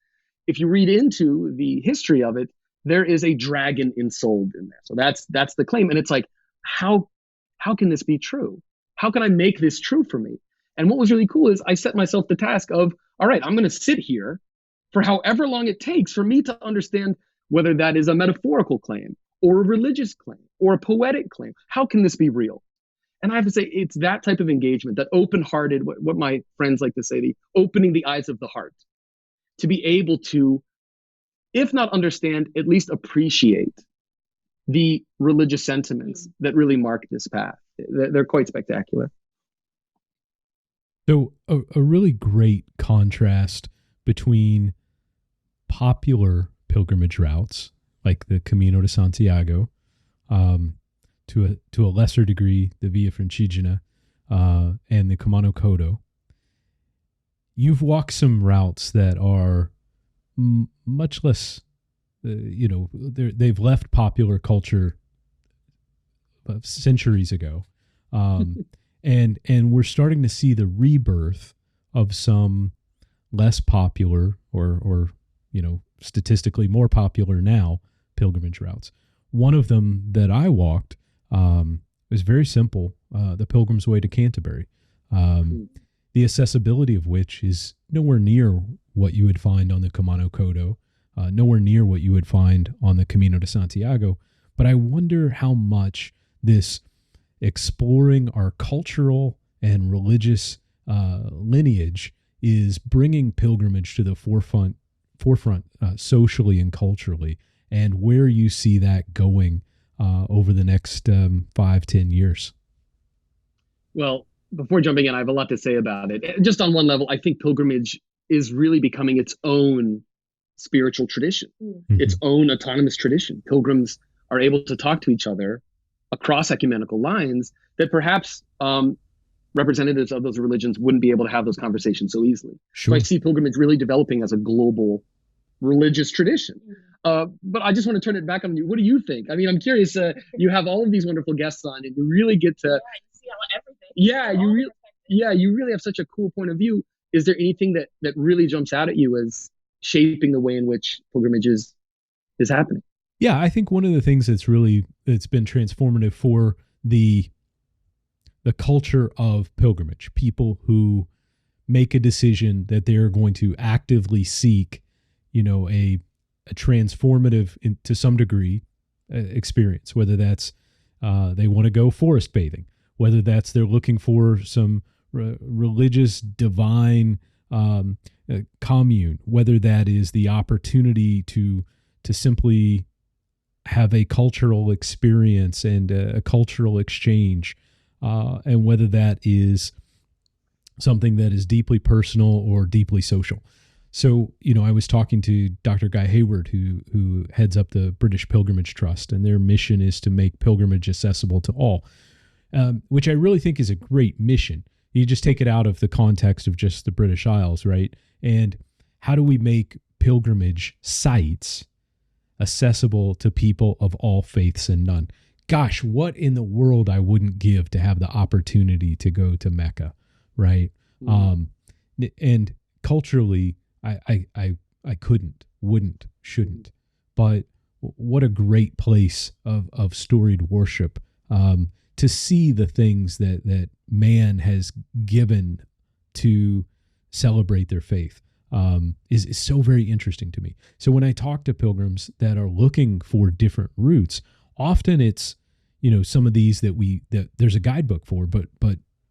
If you read into the history of it, there is a dragon ensouled in there. So that's the claim. And it's like, how can this be true? How can I make this true for me? And what was really cool is I set myself the task of, all right, I'm going to sit here for however long it takes for me to understand whether that is a metaphorical claim or a religious claim or a poetic claim. How can this be real? And I have to say, it's that type of engagement, that open-hearted, what my friends like to say, the opening the eyes of the heart, to be able to, if not understand, at least appreciate the religious sentiments that really mark this path. They're quite spectacular. So a really great contrast between popular pilgrimage routes like the Camino de Santiago, to a lesser degree the Via Francigena, and the Kumano Kodo. You've walked some routes that are much less, they've left popular culture centuries ago. And we're starting to see the rebirth of some less popular or statistically more popular now pilgrimage routes. One of them that I walked was very simple, the Pilgrim's Way to Canterbury, the accessibility of which is nowhere near what you would find on the Kumano Kodo, nowhere near what you would find on the Camino de Santiago. But I wonder how much this exploring our cultural and religious lineage is bringing pilgrimage to the forefront socially and culturally, and where you see that going over the next 5-10 years. Well, before jumping in, I have a lot to say about it. Just on one level, I think pilgrimage is really becoming its own spiritual tradition, its own autonomous tradition. Pilgrims are able to talk to each other across ecumenical lines that perhaps representatives of those religions wouldn't be able to have those conversations so easily. Sure. So I see pilgrimage really developing as a global religious tradition. But I just want to turn it back on you. What do you think? I mean, I'm curious. You have all of these wonderful guests on, and you really get to see how everything. You really have such a cool point of view. Is there anything that really jumps out at you as shaping the way in which pilgrimage is happening? Yeah, I think one of the things that's been transformative for the culture of pilgrimage, people who make a decision that they're going to actively seek, a transformative, to some degree, experience, whether that's they want to go forest bathing, whether that's they're looking for some religious divine commune, whether that is the opportunity to simply have a cultural experience and a cultural exchange, and whether that is something that is deeply personal or deeply social. So, I was talking to Dr. Guy Hayward, who heads up the British Pilgrimage Trust, and their mission is to make pilgrimage accessible to all, which I really think is a great mission. You just take it out of the context of just the British Isles, right? And how do we make pilgrimage sites accessible to people of all faiths and none? Gosh, what in the world I wouldn't give to have the opportunity to go to Mecca, right? Mm-hmm. And culturally, I couldn't, wouldn't, shouldn't. But what a great place of storied worship, to see the things that man has given to celebrate their faith, is so very interesting to me. So when I talk to pilgrims that are looking for different routes, often it's, some of these that there's a guidebook for, but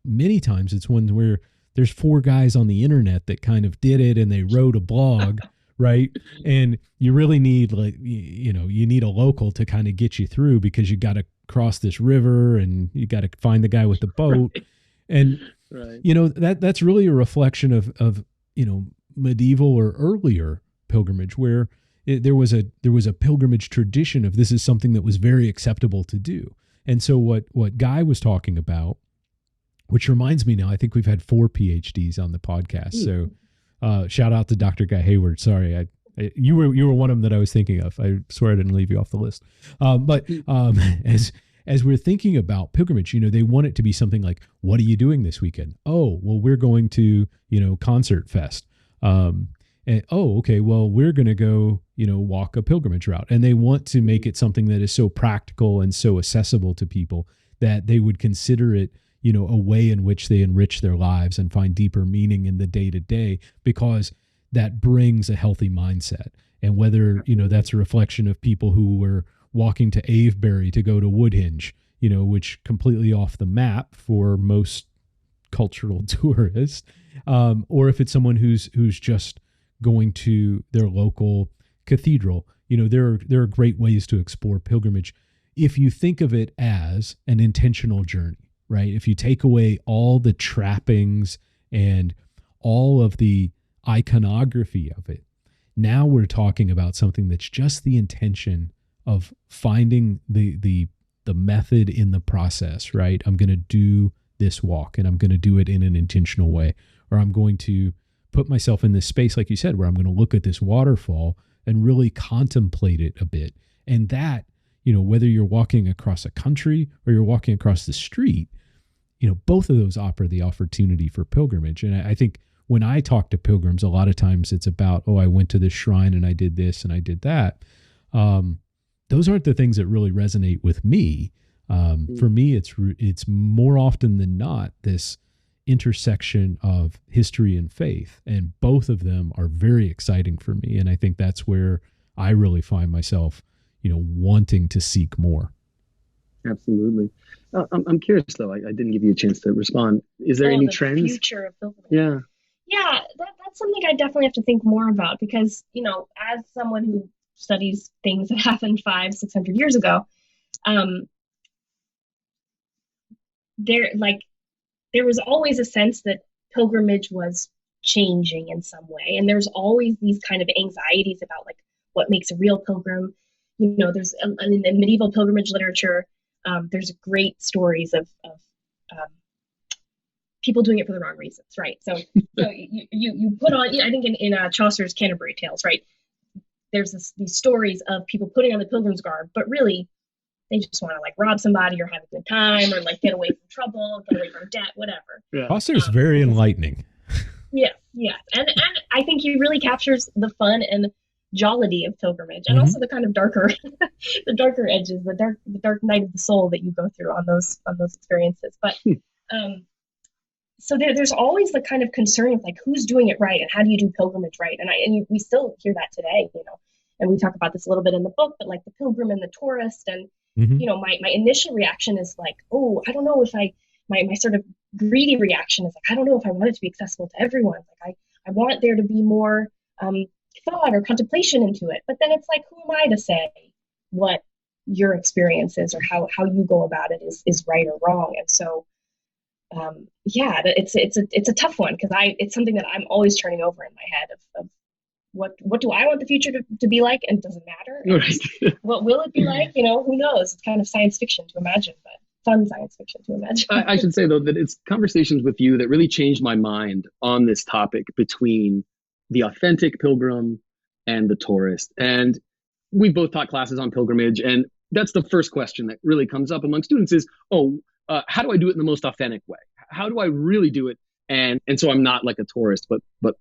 many times it's ones where there's 4 guys on the internet that kind of did it and they wrote a blog, right? And you really need you need a local to kind of get you through, because you got to cross this river and you got to find the guy with the boat. Right. And, right. That's really a reflection of medieval or earlier pilgrimage, where there was a pilgrimage tradition of this is something that was very acceptable to do. And so what Guy was talking about, which reminds me now, I think we've had 4 PhDs on the podcast. So shout out to Dr. Guy Hayward. Sorry, you were one of them that I was thinking of. I swear I didn't leave you off the list. But as we're thinking about pilgrimage, they want it to be something like, what are you doing this weekend? Oh, well, we're going to, Concert Fest. And, oh, okay, well, we're going to go, walk a pilgrimage route. And they want to make it something that is so practical and so accessible to people that they would consider it, a way in which they enrich their lives and find deeper meaning in the day-to-day, because that brings a healthy mindset. And whether, that's a reflection of people who were walking to Avebury to go to Woodhinge, which completely off the map for most cultural tourists, or if it's someone who's just going to their local cathedral. There are great ways to explore pilgrimage if you think of it as an intentional journey, right? If you take away all the trappings and all of the iconography of it, now we're talking about something that's just the intention of finding the method in the process, right? I'm going to do this walk and I'm going to do it in an intentional way, or I'm going to put myself in this space, like you said, where I'm going to look at this waterfall and really contemplate it a bit. And that, whether you're walking across a country or you're walking across the street, both of those offer the opportunity for pilgrimage. And I think when I talk to pilgrims, a lot of times it's about, I went to this shrine and I did this and I did that. Those aren't the things that really resonate with me. For me, it's more often than not this intersection of history and faith, and both of them are very exciting for me. And I think that's where I really find myself, wanting to seek more. Absolutely. I'm curious though. I didn't give you a chance to respond. Is there any the trends? Future of pilgrimage. Yeah. Yeah, that's something I definitely have to think more about because, as someone who studies things that happened 500-600 years ago, there was always a sense that pilgrimage was changing in some way. And there's always these kind of anxieties about like what makes a real pilgrim. There's in the medieval pilgrimage literature, there's great stories of people doing it for the wrong reasons, right? So you put on, I think in Chaucer's Canterbury Tales, right? There's these stories of people putting on the pilgrim's garb, but really they just want to like rob somebody or have a good time or like get away from trouble, get away from debt, whatever. Yeah. Chaucer's very enlightening. Yeah. And I think he really captures the fun and jollity of pilgrimage and also the kind of darker edges, the dark night of the soul that you go through on those experiences. But so there's always the kind of concern of like who's doing it right and how do you do pilgrimage right, and we still hear that today, and we talk about this a little bit in the book, but like the pilgrim and the tourist, and my initial reaction is like, oh, I don't know if my sort of greedy reaction is like, I don't know if I want it to be accessible to everyone. Like I want there to be more thought or contemplation into it, but then it's like, who am I to say what your experience is or how you go about it is right or wrong? And so it's a tough one because it's something that I'm always turning over in my head of what do I want the future to be like, and does it matter? Right. What will it be like? Who knows? It's kind of science fiction to imagine, but fun science fiction to imagine. I should say though that it's conversations with you that really changed my mind on this topic between the authentic pilgrim and the tourist. And we both taught classes on pilgrimage, and that's the first question that really comes up among students is, how do I do it in the most authentic way? How do I really do it? And so I'm not like a tourist, but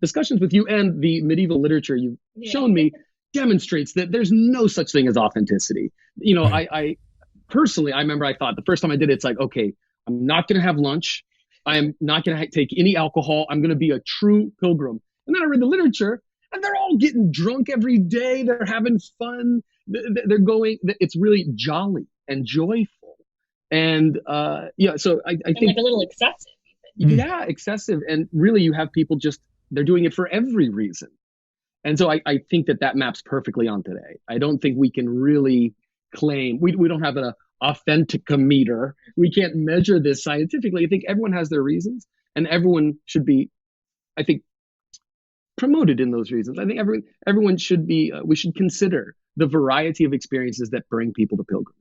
discussions with you and the medieval literature you've shown me demonstrates that there's no such thing as authenticity. Right. I personally, I remember I thought the first time I did it, it's like, okay, I'm not going to have lunch. I'm not going to take any alcohol. I'm going to be a true pilgrim. And then I read the literature and they're all getting drunk every day. They're having fun. They're going, it's really jolly and joyful. And so I think like a little excessive. Yeah, excessive. And really you have people they're doing it for every reason. And so I think that maps perfectly on today. I don't think we can really claim, we don't have an authenticometer. We can't measure this scientifically. I think everyone has their reasons and everyone should be, I think, promoted in those reasons. I think everyone should be, we should consider the variety of experiences that bring people to pilgrimage.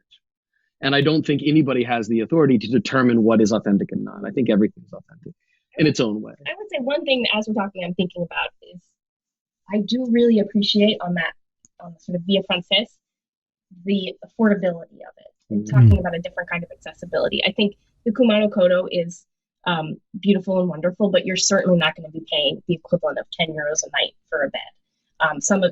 And I don't think anybody has the authority to determine what is authentic and not. I think everything's authentic in its own way. I would say one thing as we're talking, I'm thinking about is I do really appreciate on the sort of Via Frances, the affordability of it and talking about a different kind of accessibility. I think the Kumano Kodo is beautiful and wonderful, but you're certainly not going to be paying the equivalent of 10 euros a night for a bed.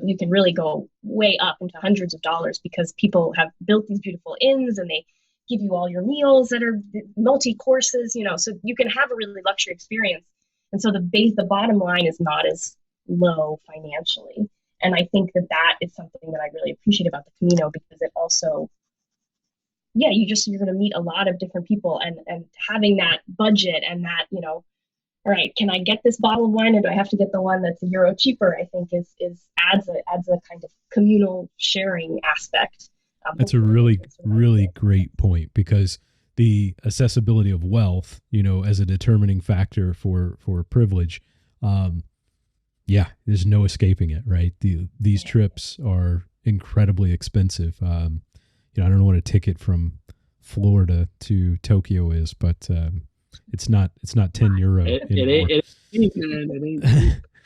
You can really go way up into hundreds of dollars because people have built these beautiful inns and they give you all your meals that are multi-courses, so you can have a really luxury experience. And so the bottom line is not as low financially. And I think that is something that I really appreciate about the Camino because it also, you're going to meet a lot of different people and having that budget and that, all right, can I get this bottle of wine or do I have to get the one that's €1 cheaper? I think adds a kind of communal sharing aspect. That's a really, really great point because the accessibility of wealth, as a determining factor for privilege, there's no escaping it, right? These trips are incredibly expensive. I don't know what a ticket from Florida to Tokyo is, but it's not 10 euro. It ain't.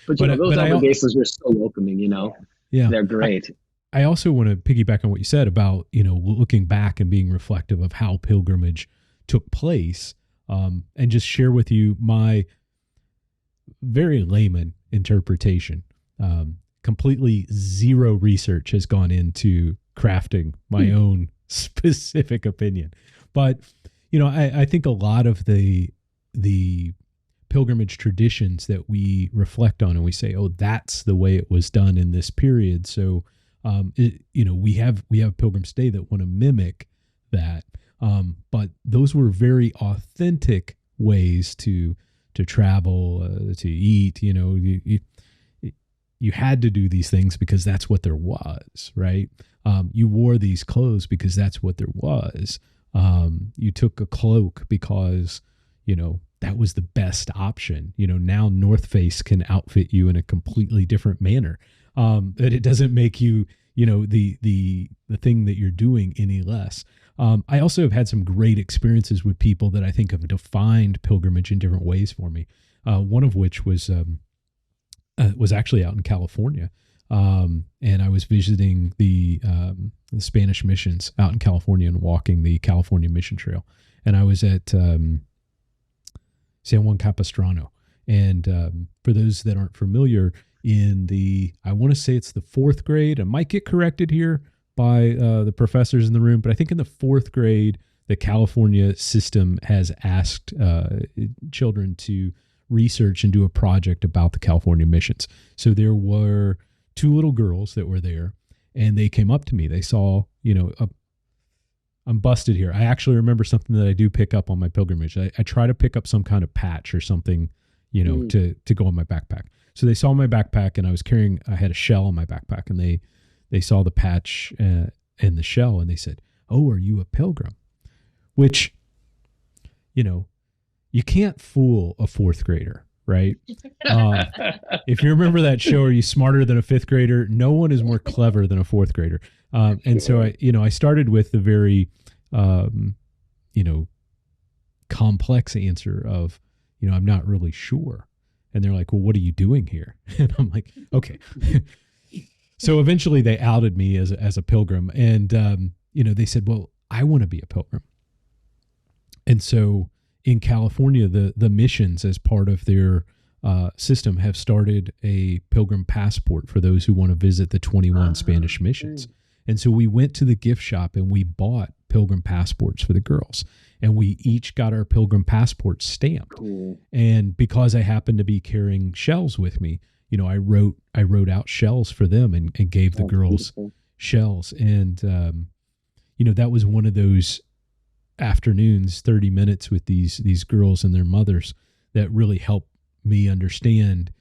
But those obligations are so welcoming, Yeah. They're great. I also want to piggyback on what you said about, looking back and being reflective of how pilgrimage took place, and just share with you my very layman interpretation. Completely zero research has gone into crafting my own specific opinion. But, I think a lot of the pilgrimage traditions that we reflect on and we say, oh, that's the way it was done in this period. So, we have pilgrims today that want to mimic that. But those were very authentic ways to travel, to eat. You had to do these things because that's what there was, right? You wore these clothes because that's what there was. You took a cloak because, that was the best option. Now North Face can outfit you in a completely different manner. That it doesn't make you, the thing that you're doing any less. I also have had some great experiences with people that I think have defined pilgrimage in different ways for me. One of which was actually out in California. And I was visiting the Spanish missions out in California and walking the California Mission Trail. And I was at San Juan Capistrano. And for those that aren't familiar, I want to say it's the fourth grade. I might get corrected here by the professors in the room, but I think in the fourth grade, the California system has asked children to research and do a project about the California missions. So there were two little girls that were there, and they came up to me. They saw, I'm busted here. I actually remember something that I do pick up on my pilgrimage. I try to pick up some kind of patch or something, to go in my backpack. So they saw my backpack, and I had a shell in my backpack, and they saw the patch and the shell, and they said, "Oh, are you a pilgrim?" Which, you can't fool a fourth grader, right? If you remember that show, Are You Smarter Than a Fifth Grader? No one is more clever than a fourth grader. And so I started with the very, complex answer of, I'm not really sure. And they're like, well, what are you doing here? And I'm like, okay. So eventually they outed me as a pilgrim. And, they said, well, I want to be a pilgrim. And so in California, the missions, as part of their system, have started a pilgrim passport for those who want to visit the 21 Spanish missions. And so we went to the gift shop and we bought pilgrim passports for the girls. And we each got our pilgrim passports stamped. Cool. And because I happened to be carrying shells with me, I wrote out shells for them and gave the girls shells. And, that was one of those afternoons, 30 minutes with these girls and their mothers, that really helped me understand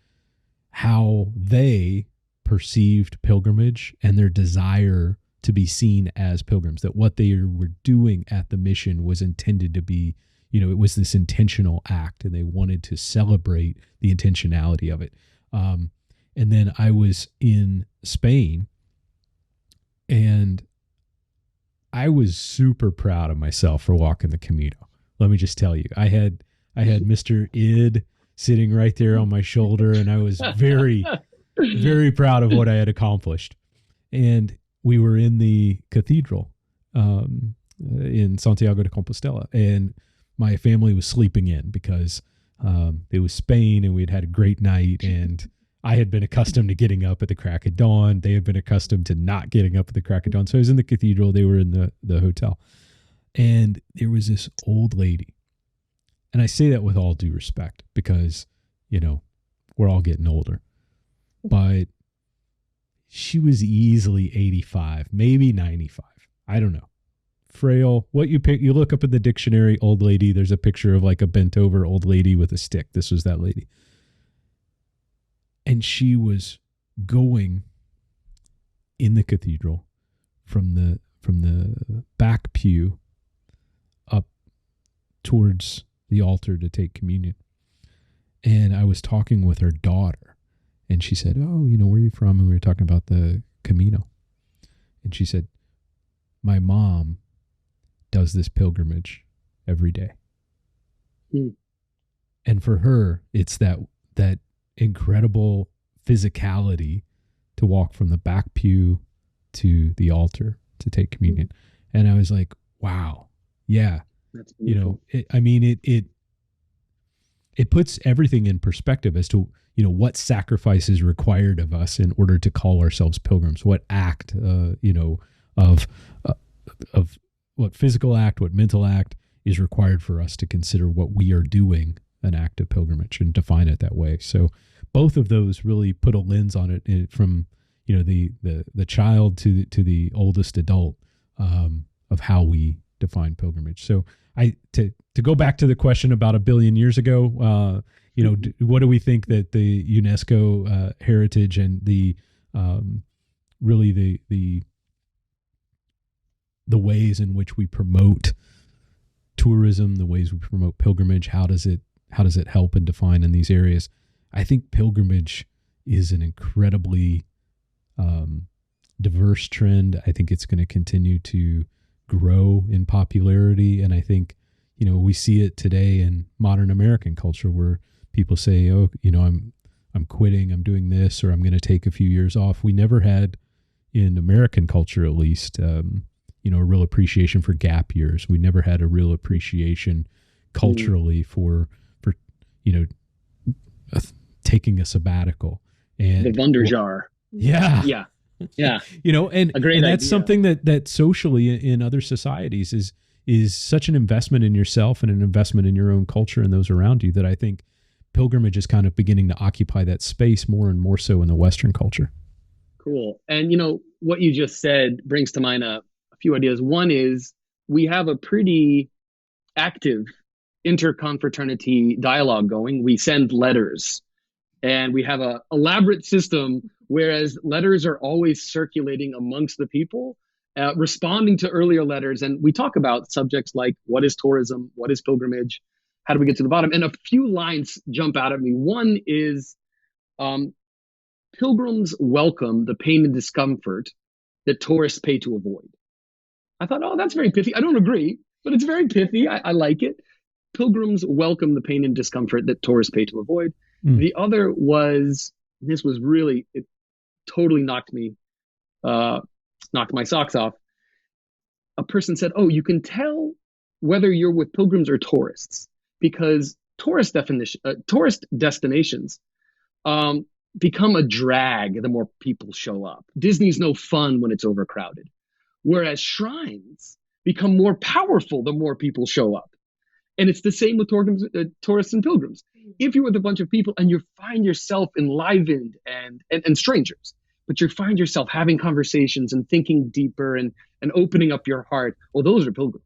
how they perceived pilgrimage and their desire to be seen as pilgrims, that what they were doing at the mission was intended to be, it was this intentional act, and they wanted to celebrate the intentionality of it. And then I was in Spain, and I was super proud of myself for walking the Camino. Let me just tell you, I had Mr. Id sitting right there on my shoulder, and I was very, very proud of what I had accomplished. And we were in the cathedral in Santiago de Compostela, and my family was sleeping in because it was Spain, and we had a great night, and I had been accustomed to getting up at the crack of dawn. They had been accustomed to not getting up at the crack of dawn. So I was in the cathedral. They were in the hotel. And there was this old lady. And I say that with all due respect because, we're all getting older. But she was easily 85, maybe 95. I don't know. Frail. You look up in the dictionary, old lady, there's a picture of like a bent over old lady with a stick. This was that lady. And she was going in the cathedral from the back pew up towards the altar to take communion. And I was talking with her daughter, and she said, "Oh, where are you from?" And we were talking about the Camino. And she said, "My mom does this pilgrimage every day." And for her, it's that incredible physicality to walk from the back pew to the altar to take communion. And I was like, wow, yeah. That's beautiful. It puts everything in perspective as to, what sacrifice is required of us in order to call ourselves pilgrims, what act, of what physical act, what mental act is required for us to consider what we are doing an act of pilgrimage and define it that way. So both of those really put a lens on it from, the child to the oldest adult, of how we define pilgrimage. So to go back to the question about 1 billion years ago, what do we think that the UNESCO heritage and the really the ways in which we promote tourism, the ways we promote pilgrimage, how does it help and define in these areas? I think pilgrimage is an incredibly diverse trend. I think it's going to continue to grow in popularity, and I think we see it today in modern American culture where people say, "Oh, I'm quitting, I'm doing this, or I'm going to take a few years off." We never had, in American culture at least, a real appreciation for gap years. We never had a real appreciation culturally for taking a sabbatical. And the Wunderjahr. Yeah. Yeah. Yeah. And that's idea. Something that socially in other societies is such an investment in yourself and an investment in your own culture and those around you, that I think pilgrimage is kind of beginning to occupy that space more and more so in the Western culture. Cool. And what you just said brings to mind a few ideas. One is we have a pretty active interconfraternity dialogue going. We send letters, and we have a elaborate system, whereas letters are always circulating amongst the people, responding to earlier letters. And we talk about subjects like, what is tourism? What is pilgrimage? How do we get to the bottom? And a few lines jump out at me. One is, pilgrims welcome the pain and discomfort that tourists pay to avoid. I thought, oh, that's very pithy. I don't agree, but it's very pithy. I like it. Pilgrims welcome the pain and discomfort that tourists pay to avoid. The other was, this was really, it totally knocked my socks off. A person said, oh, you can tell whether you're with pilgrims or tourists because tourist destinations become a drag the more people show up. Disney's no fun when it's overcrowded, whereas shrines become more powerful the more people show up. And it's the same with tourists and pilgrims. If you're with a bunch of people and you find yourself enlivened and strangers, but you find yourself having conversations and thinking deeper and opening up your heart, well, those are pilgrims.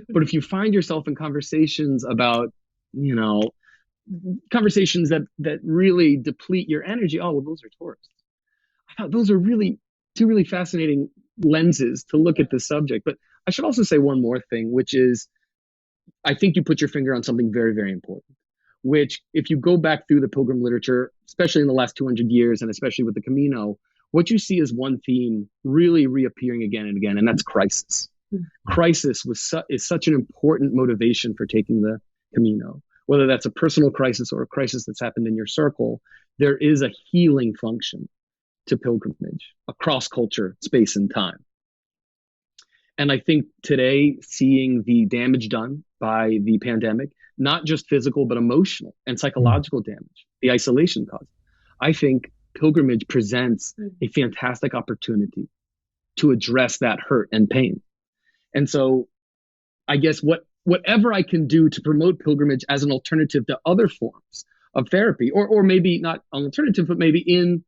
But if you find yourself in conversations about, conversations that really deplete your energy, oh, well, those are tourists. I thought those are two really fascinating lenses to look at this subject. But I should also say one more thing, which is, I think you put your finger on something very, very important, which if you go back through the pilgrim literature, especially in the last 200 years, and especially with the Camino, what you see is one theme really reappearing again and again, and that's crisis. Crisis is such an important motivation for taking the Camino. Whether that's a personal crisis or a crisis that's happened in your circle, there is a healing function to pilgrimage across culture, space, and time. And I think today, seeing the damage done by the pandemic, not just physical, but emotional and psychological damage, the isolation caused, I think pilgrimage presents a fantastic opportunity to address that hurt and pain. And so I guess whatever I can do to promote pilgrimage as an alternative to other forms of therapy, or maybe not an alternative, but maybe in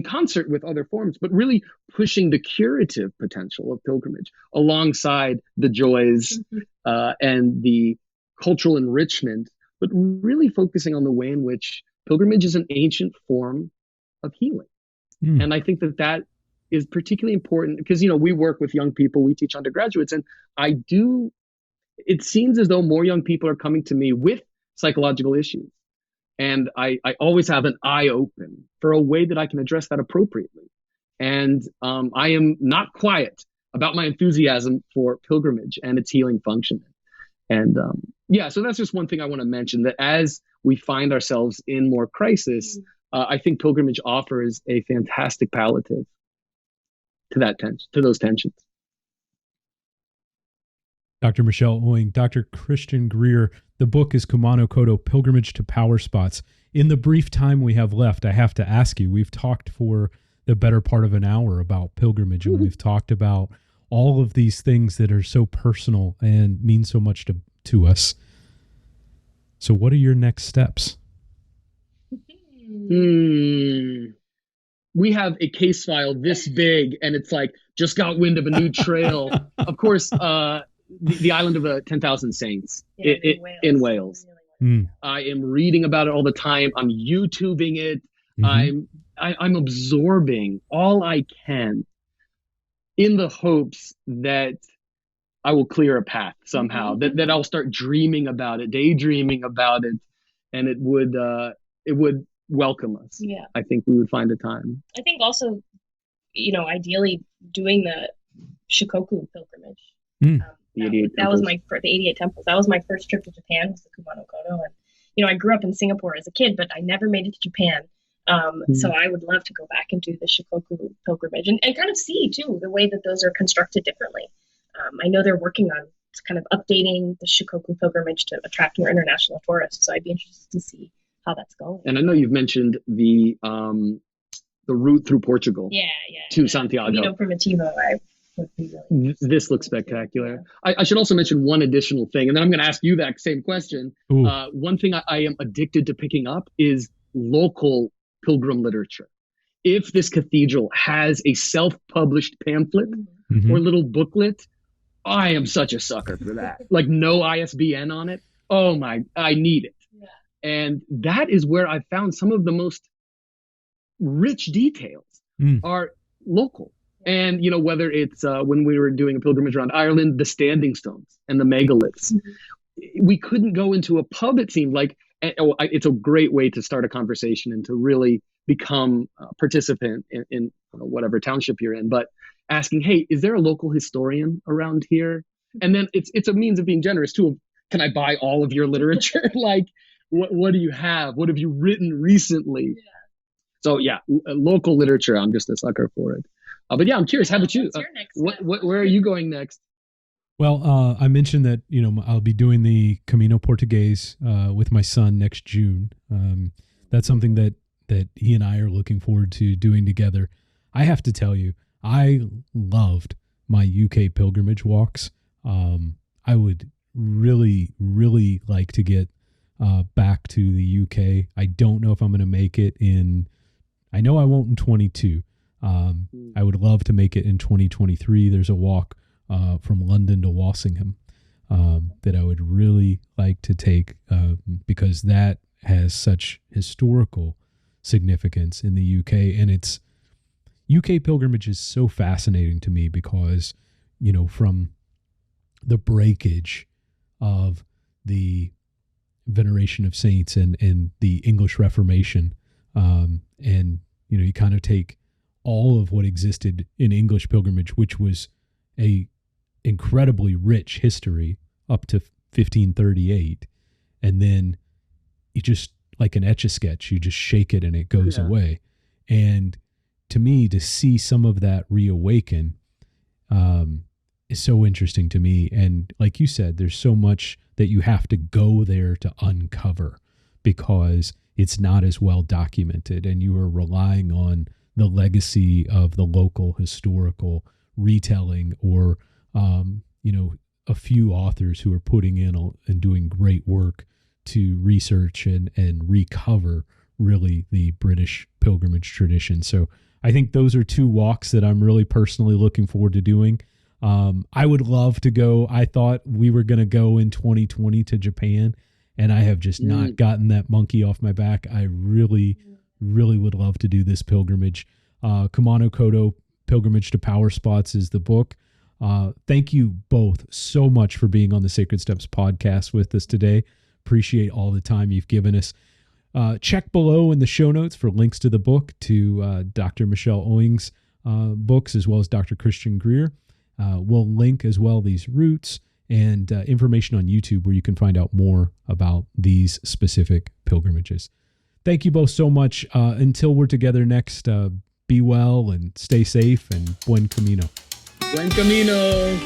concert with other forms, but really pushing the curative potential of pilgrimage alongside the joys and the cultural enrichment, but really focusing on the way in which pilgrimage is an ancient form of healing. And I think that is particularly important because, we work with young people, we teach undergraduates, and it seems as though more young people are coming to me with psychological issues. And I always have an eye open for a way that I can address that appropriately. And I am not quiet about my enthusiasm for pilgrimage and its healing function. And so that's just one thing I want to mention, that as we find ourselves in more crisis, I think pilgrimage offers a fantastic palliative to those tensions. Dr. Michelle Oing, Dr. Christian Greer, the book is Kumano Kodo, Pilgrimage to Power Spots. In the brief time we have left, I have to ask you, we've talked for the better part of an hour about pilgrimage, and we've talked about all of these things that are so personal and mean so much to us. So what are your next steps? We have a case file this big, and it's like, just got wind of a new trail. Of course, the island of 10,000 Saints in Wales. I am reading about it all the time. I'm YouTubing it. I'm absorbing all I can in the hopes that I will clear a path somehow, that I'll start dreaming about it, daydreaming about it, and it would welcome us. Yeah. I think we would find a time. I think also, ideally doing the Shikoku pilgrimage. That was the 88 temples. That was my first trip to Japan, was the Kumano Kodo. And, I grew up in Singapore as a kid, but I never made it to Japan. So I would love to go back and do the Shikoku pilgrimage and kind of see, too, the way that those are constructed differently. I know they're working on kind of updating the Shikoku pilgrimage to attract more international tourists. So I'd be interested to see how that's going. And I know you've mentioned the route through Portugal to Santiago. Camino Primitivo, would be really this looks spectacular. Yeah. I should also mention one additional thing, and then I'm going to ask you that same question. One thing I am addicted to picking up is local pilgrim literature. If this cathedral has a self-published pamphlet or little booklet, I am such a sucker for that. Like, no ISBN on it. Oh my, I need it. Yeah. And that is where I found some of the most rich details are local. And, whether it's when we were doing a pilgrimage around Ireland, the standing stones and the megaliths, we couldn't go into a pub, it seemed like. It's a great way to start a conversation and to really become a participant in whatever township you're in. But asking, hey, is there a local historian around here? And then it's a means of being generous too. Can I buy all of your literature? Like, what do you have? What have you written recently? Yeah. So local literature, I'm just a sucker for it. But I'm curious. How about you? Where are you going next? Well, I mentioned that I'll be doing the Camino Portuguese with my son next June. That's something that he and I are looking forward to doing together. I have to tell you, I loved my UK pilgrimage walks. I would really, really like to get back to the UK. I don't know if I'm going to make it I know I won't in 22. I would love to make it in 2023. There's a walk from London to Walsingham that I would really like to take because that has such historical significance in the UK. And UK pilgrimage is so fascinating to me because, from the breakage of the veneration of saints and the English Reformation, and, you kind of take all of what existed in English pilgrimage, which was a incredibly rich history up to 1538. And then you just, like an Etch-a-Sketch, you just shake it and it goes away. And to me, to see some of that reawaken is so interesting to me. And like you said, there's so much that you have to go there to uncover because it's not as well documented, and you are relying on the legacy of the local historical retelling or, a few authors who are putting in and doing great work to research and recover really the British pilgrimage tradition. So I think those are two walks that I'm really personally looking forward to doing. I would love to go. I thought we were going to go in 2020 to Japan, and I have just not gotten that monkey off my back. I really, really would love to do this pilgrimage. Kumano Kodo, Pilgrimage to Power Spots is the book. Thank you both so much for being on the Sacred Steps podcast with us today. Appreciate all the time you've given us. Check below in the show notes for links to the book, to Dr. Michelle Oing's books, as well as Dr. Christian Greer. We'll link as well these routes and information on YouTube where you can find out more about these specific pilgrimages. Thank you both so much. Until we're together next, be well and stay safe, and buen camino. Buen camino.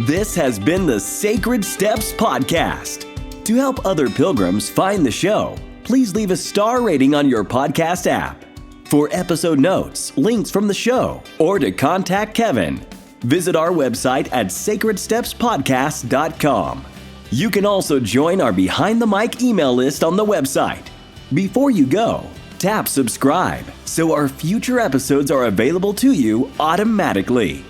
This has been the Sacred Steps Podcast. To help other pilgrims find the show, please leave a star rating on your podcast app. For episode notes, links from the show, or to contact Kevin, visit our website at sacredstepspodcast.com. You can also join our Behind the Mic email list on the website. Before you go, tap subscribe so our future episodes are available to you automatically.